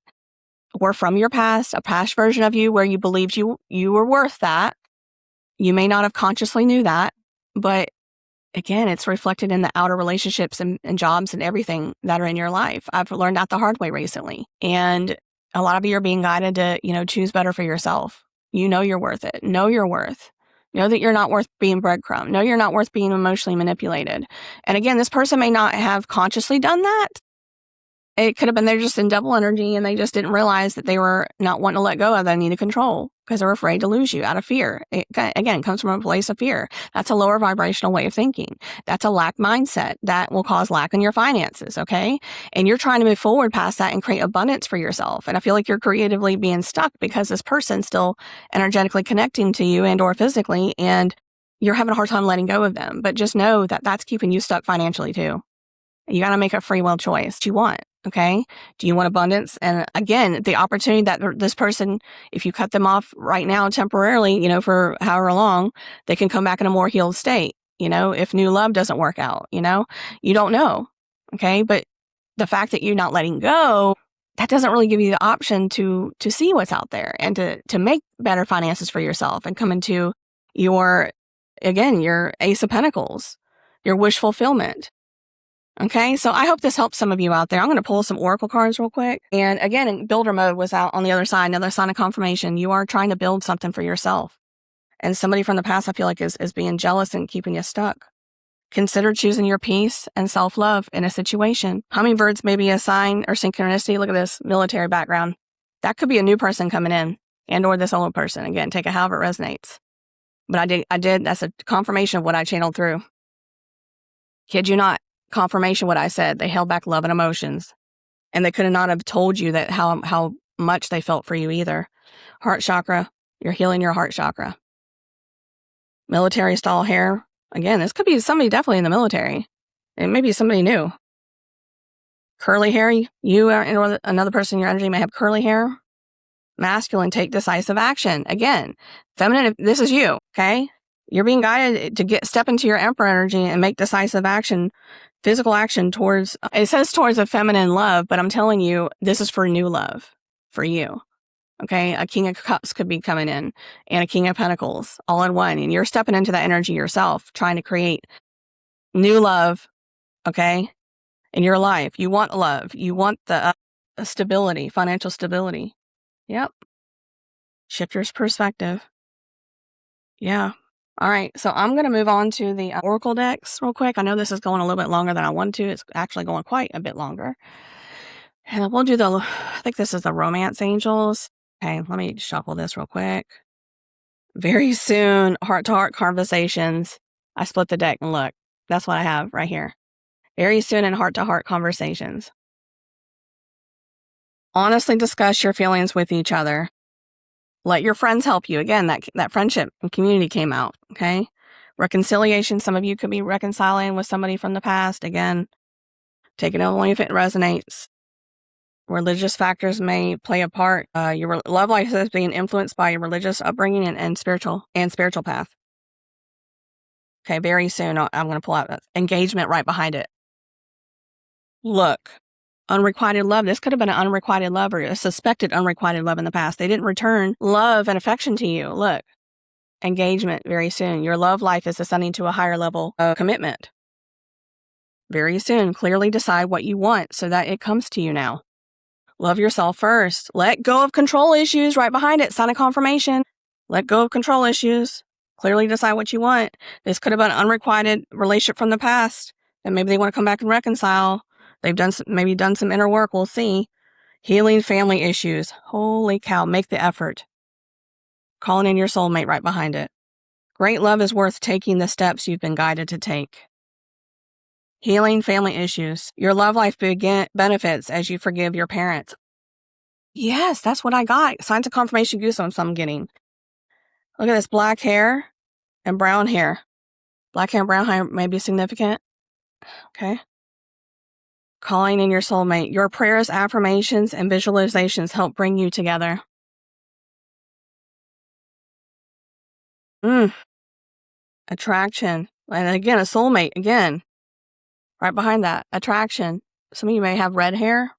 were from your past, a past version of you where you believed you were worth that. You may not have consciously knew that, but again, it's reflected in the outer relationships and jobs and everything that are in your life. I've learned that the hard way recently. And a lot of you are being guided to, choose better for yourself. You know you're worth it. Know your worth. Know that you're not worth being breadcrumbed. Know you're not worth being emotionally manipulated. And again, this person may not have consciously done that. It could have been they're just in double energy and they just didn't realize that they were not wanting to let go of that need of control because they're afraid to lose you out of fear. It comes from a place of fear. That's a lower vibrational way of thinking. That's a lack mindset that will cause lack in your finances, okay? And you're trying to move forward past that and create abundance for yourself. And I feel like you're creatively being stuck because this person's still energetically connecting to you and or physically, and you're having a hard time letting go of them. But just know that that's keeping you stuck financially too. You got to make a free will choice. Do you want? Okay. Do you want abundance? And again, the opportunity that this person, if you cut them off right now temporarily, for however long, they can come back in a more healed state. If new love doesn't work out, you don't know. Okay. But the fact that you're not letting go, that doesn't really give you the option to see what's out there and to make better finances for yourself and come into your Ace of Pentacles, your wish fulfillment. Okay, so I hope this helps some of you out there. I'm going to pull some oracle cards real quick. And again, in builder mode was out on the other side, another sign of confirmation. You are trying to build something for yourself. And somebody from the past, I feel like, is being jealous and keeping you stuck. Consider choosing your peace and self-love in a situation. Hummingbirds may be a sign or synchronicity. Look at this military background. That could be a new person coming in and or this old person. Again, take it however it resonates. But I did, that's a confirmation of what I channeled through. Kid you not. Confirmation what I said. They held back love and emotions, and they could not have told you that how much they felt for you either. Heart chakra, you're healing your heart chakra. Military style hair, again, this could be somebody definitely in the military. It may be somebody new. Curly hair, you or another person in your energy may have curly hair. Masculine, take decisive action. Again, feminine, this is you, okay? You're being guided to step into your emperor energy and make decisive action. Physical action towards a feminine love, but I'm telling you, this is for new love for you. Okay. A King of Cups could be coming in and a King of Pentacles all in one. And you're stepping into that energy yourself, trying to create new love. Okay. In your life, you want love. You want the stability, financial stability. Yep. Shift your perspective. Yeah. All right, so I'm going to move on to the Oracle decks real quick. I know this is going a little bit longer than I want to. It's actually going quite a bit longer. And we'll do I think this is the Romance Angels. Okay, let me shuffle this real quick. Very soon, heart-to-heart conversations. I split the deck and look. That's what I have right here. Very soon in heart-to-heart conversations. Honestly discuss your feelings with each other. Let your friends help you. Again, that friendship and community came out, okay? Reconciliation, some of you could be reconciling with somebody from the past. Again, take it only if it resonates. Religious factors may play a part. Your love life is being influenced by your religious upbringing and spiritual path. Okay, very soon I'm going to pull out engagement right behind it. Look, unrequited love. This could have been an unrequited love or a suspected unrequited love in the past. They didn't return love and affection to you. Look, engagement very soon. Your love life is ascending to a higher level of commitment. Very soon, clearly decide what you want so that it comes to you now. Love yourself first. Let go of control issues right behind it. Sign a confirmation. Let go of control issues. Clearly decide what you want. This could have been an unrequited relationship from the past, and maybe they want to come back and reconcile. They've maybe done some inner work. We'll see. Healing family issues. Holy cow, make the effort. Calling in your soulmate right behind it. Great love is worth taking the steps you've been guided to take. Healing family issues. Your love life benefits as you forgive your parents. Yes, that's what I got. Signs of confirmation goosebumps I'm getting. Look at this, black hair and brown hair. Black hair and brown hair may be significant. Okay. Calling in your soulmate. Your prayers, affirmations, and visualizations help bring you together. Attraction. And again, a soulmate. Again, right behind that. Attraction. Some of you may have red hair.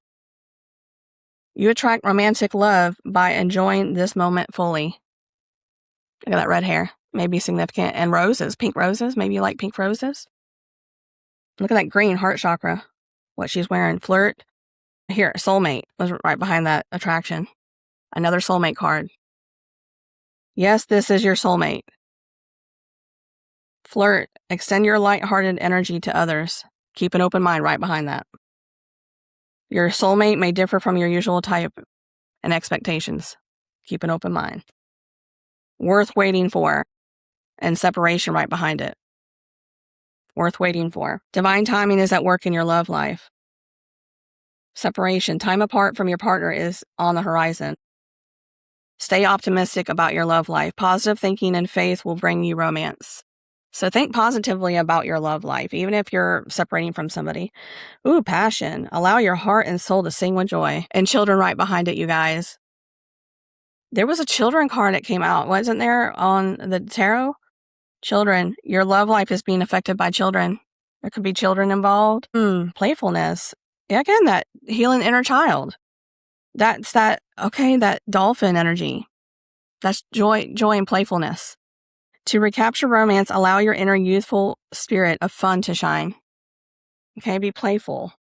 You attract romantic love by enjoying this moment fully. Look at that red hair. May be significant. And roses. Pink roses. Maybe you like pink roses. Look at that green heart chakra. What she's wearing. Flirt. Here, soulmate was right behind that attraction. Another soulmate card. Yes, this is your soulmate. Flirt. Extend your light-hearted energy to others. Keep an open mind right behind that. Your soulmate may differ from your usual type and expectations. Keep an open mind. Worth waiting for. And separation right behind it. Worth waiting for. Divine timing is at work in your love life. Separation. Time apart from your partner is on the horizon. Stay optimistic about your love life. Positive thinking and faith will bring you romance. So think positively about your love life, even if you're separating from somebody. Ooh, passion. Allow your heart and soul to sing with joy. And children right behind it, you guys. There was a children card that came out, wasn't there, on the tarot? Children. Your love life is being affected by children. There could be children involved. Playfulness. Again, that healing inner child. That's that dolphin energy. That's joy and playfulness. To recapture romance, allow your inner youthful spirit of fun to shine. Okay, be playful.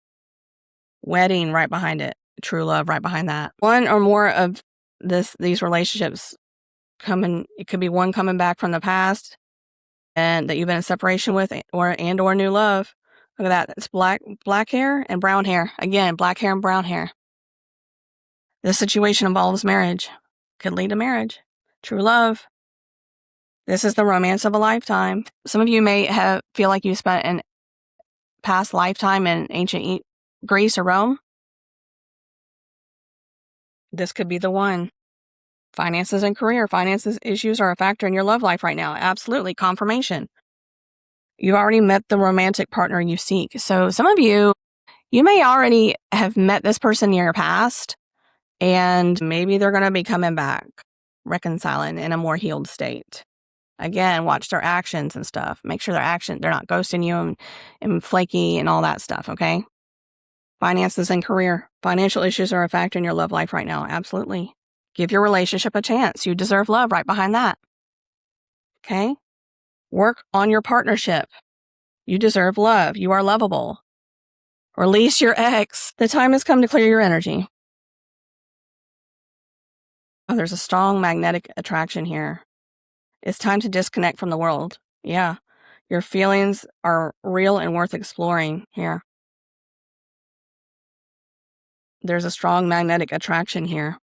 Wedding right behind it. True love right behind that. One or more of these relationships it could be one coming back from the past and that you've been in separation with or new love. Look at that. It's black hair and brown hair. Again, black hair and brown hair. This situation involves marriage. Could lead to marriage. True love. This is the romance of a lifetime. Some of you may feel like you spent an past lifetime in ancient Greece or Rome. This could be the one. Finances and career. Finances issues are a factor in your love life right now. Absolutely. Confirmation. You've already met the romantic partner you seek. So some of you may already have met this person in your past, and maybe they're going to be coming back, reconciling in a more healed state. Again, watch their actions and stuff. Make sure they're not ghosting you and flaky and all that stuff, okay? Finances and career. Financial issues are a factor in your love life right now. Absolutely. Give your relationship a chance. You deserve love right behind that. Okay? Work on your partnership. You deserve love. You are lovable. Release your ex. The time has come to clear your energy. Oh, there's a strong magnetic attraction here. It's time to disconnect from the world. Yeah. Your feelings are real and worth exploring here. There's a strong magnetic attraction here.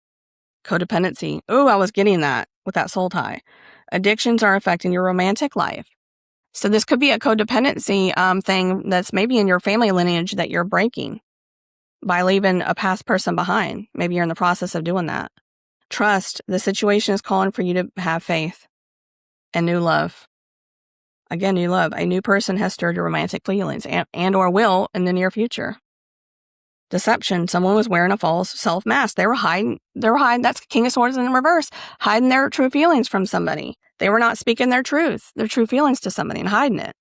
Codependency. Oh, I was getting that with that soul tie. Addictions are affecting your romantic life. So this could be a codependency thing that's maybe in your family lineage that you're breaking by leaving a past person behind. Maybe you're in the process of doing that. Trust. The situation is calling for you to have faith and new love. Again, new love. A new person has stirred your romantic feelings and or will in the near future. Deception. Someone was wearing a false self mask. They were hiding. That's King of Swords in reverse, hiding their true feelings from somebody. They were not speaking their true feelings to somebody and hiding it.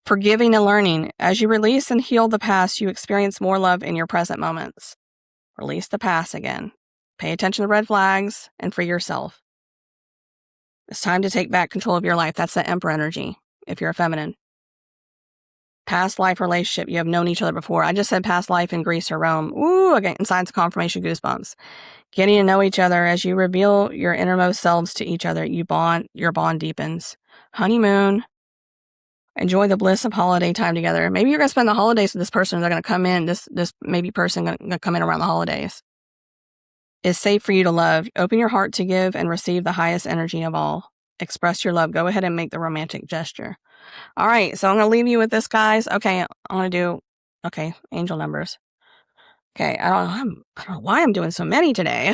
Forgiving and learning. As you release and heal the past, you experience more love in your present moments. Release the past again. Pay attention to the red flags and free yourself. It's time to take back control of your life. That's the Emperor energy, if you're a feminine. Past life relationship. You have known each other before. I just said past life in Greece or Rome. Ooh, again, signs of confirmation, goosebumps. Getting to know each other. As you reveal your innermost selves to each other, your bond deepens. Honeymoon. Enjoy the bliss of holiday time together. Maybe you're going to spend the holidays with this person. They're going to come in. This maybe person going to come in around the holidays. It's safe for you to love. Open your heart to give and receive the highest energy of all. Express your love. Go ahead and make the romantic gesture. All right, so I'm going to leave you with this, guys. Okay, I'm going to do, angel numbers. Okay, I don't know why I'm doing so many today.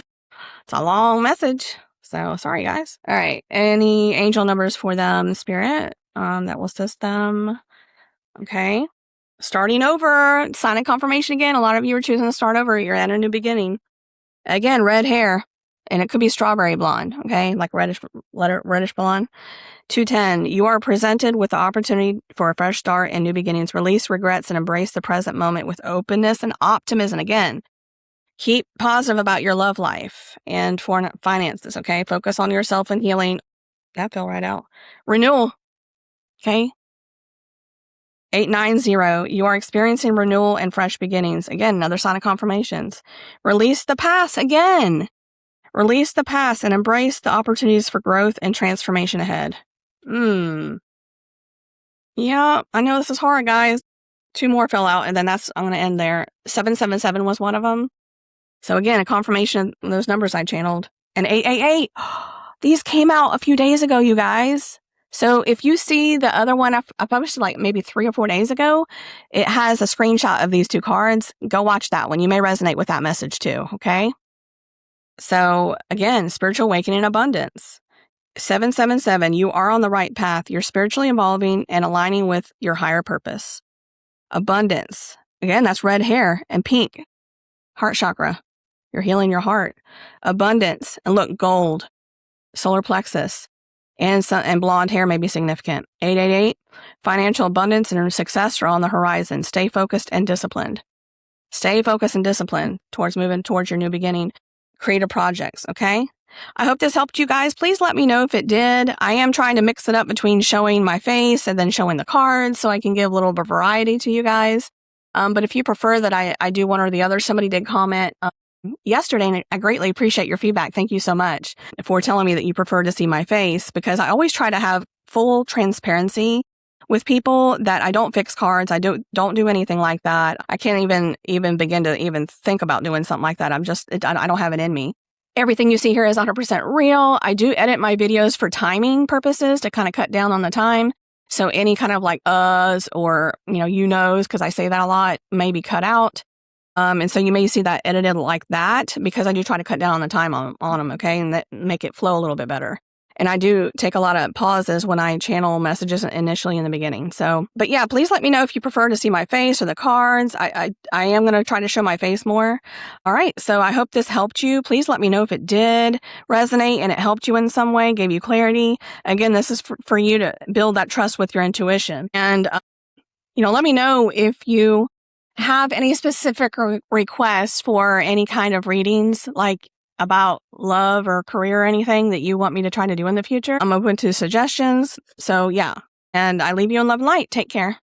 It's a long message, so sorry, guys. All right, any angel numbers for them, Spirit, that will assist them. Okay, starting over, sign of confirmation again. A lot of you are choosing to start over. You're at a new beginning. Again, red hair, and it could be strawberry blonde, okay, like reddish blonde. 210, you are presented with the opportunity for a fresh start and new beginnings. Release regrets and embrace the present moment with openness and optimism. Again, keep positive about your love life and for finances, okay? Focus on yourself and healing. That fell right out. Renewal, okay? 890, you are experiencing renewal and fresh beginnings. Again, another sign of confirmations. Release the past again. Release the past and embrace the opportunities for growth and transformation ahead. Yeah, I know this is hard, guys. 2 more fell out, and then I'm going to end there. 777 was one of them. So again, a confirmation of those numbers I channeled. And 888. These came out a few days ago, you guys. So if you see the other one, I published like maybe 3 or 4 days ago, it has a screenshot of these 2 cards. Go watch that one. You may resonate with that message too, okay? So again, spiritual awakening and abundance. 777, you are on the right path. You're spiritually evolving and aligning with your higher purpose. Abundance. Again, that's red hair and pink. Heart chakra. You're healing your heart. Abundance. And look, gold. Solar plexus. And blonde hair may be significant. 888, financial abundance and success are on the horizon. Stay focused and disciplined. Stay focused and disciplined towards moving towards your new beginning. Creative projects, okay? I hope this helped you guys. Please let me know if it did. I am trying to mix it up between showing my face and then showing the cards so I can give a little bit of variety to you guys. But if you prefer that I do one or the other, somebody did comment yesterday, and I greatly appreciate your feedback. Thank you so much for telling me that you prefer to see my face, because I always try to have full transparency with people, that I don't fix cards. I don't do anything like that. I can't even begin to even think about doing something like that. I don't have it in me. Everything you see here is 100% real. I do edit my videos for timing purposes to kind of cut down on the time. So any kind of like or, you knows, because I say that a lot, may be cut out. And so you may see that edited like that, because I do try to cut down on the time on them, okay? And that make it flow a little bit better. And I do take a lot of pauses when I channel messages initially in the beginning. So, but yeah, please let me know if you prefer to see my face or the cards. I am going to try to show my face more. All right. So I hope this helped you. Please let me know if it did resonate and it helped you in some way, gave you clarity. Again, this is for you to build that trust with your intuition. And, let me know if you have any specific requests for any kind of readings, like about love or career or anything that you want me to try to do in the future. I'm open to suggestions. So yeah. And I leave you in love and light. Take care.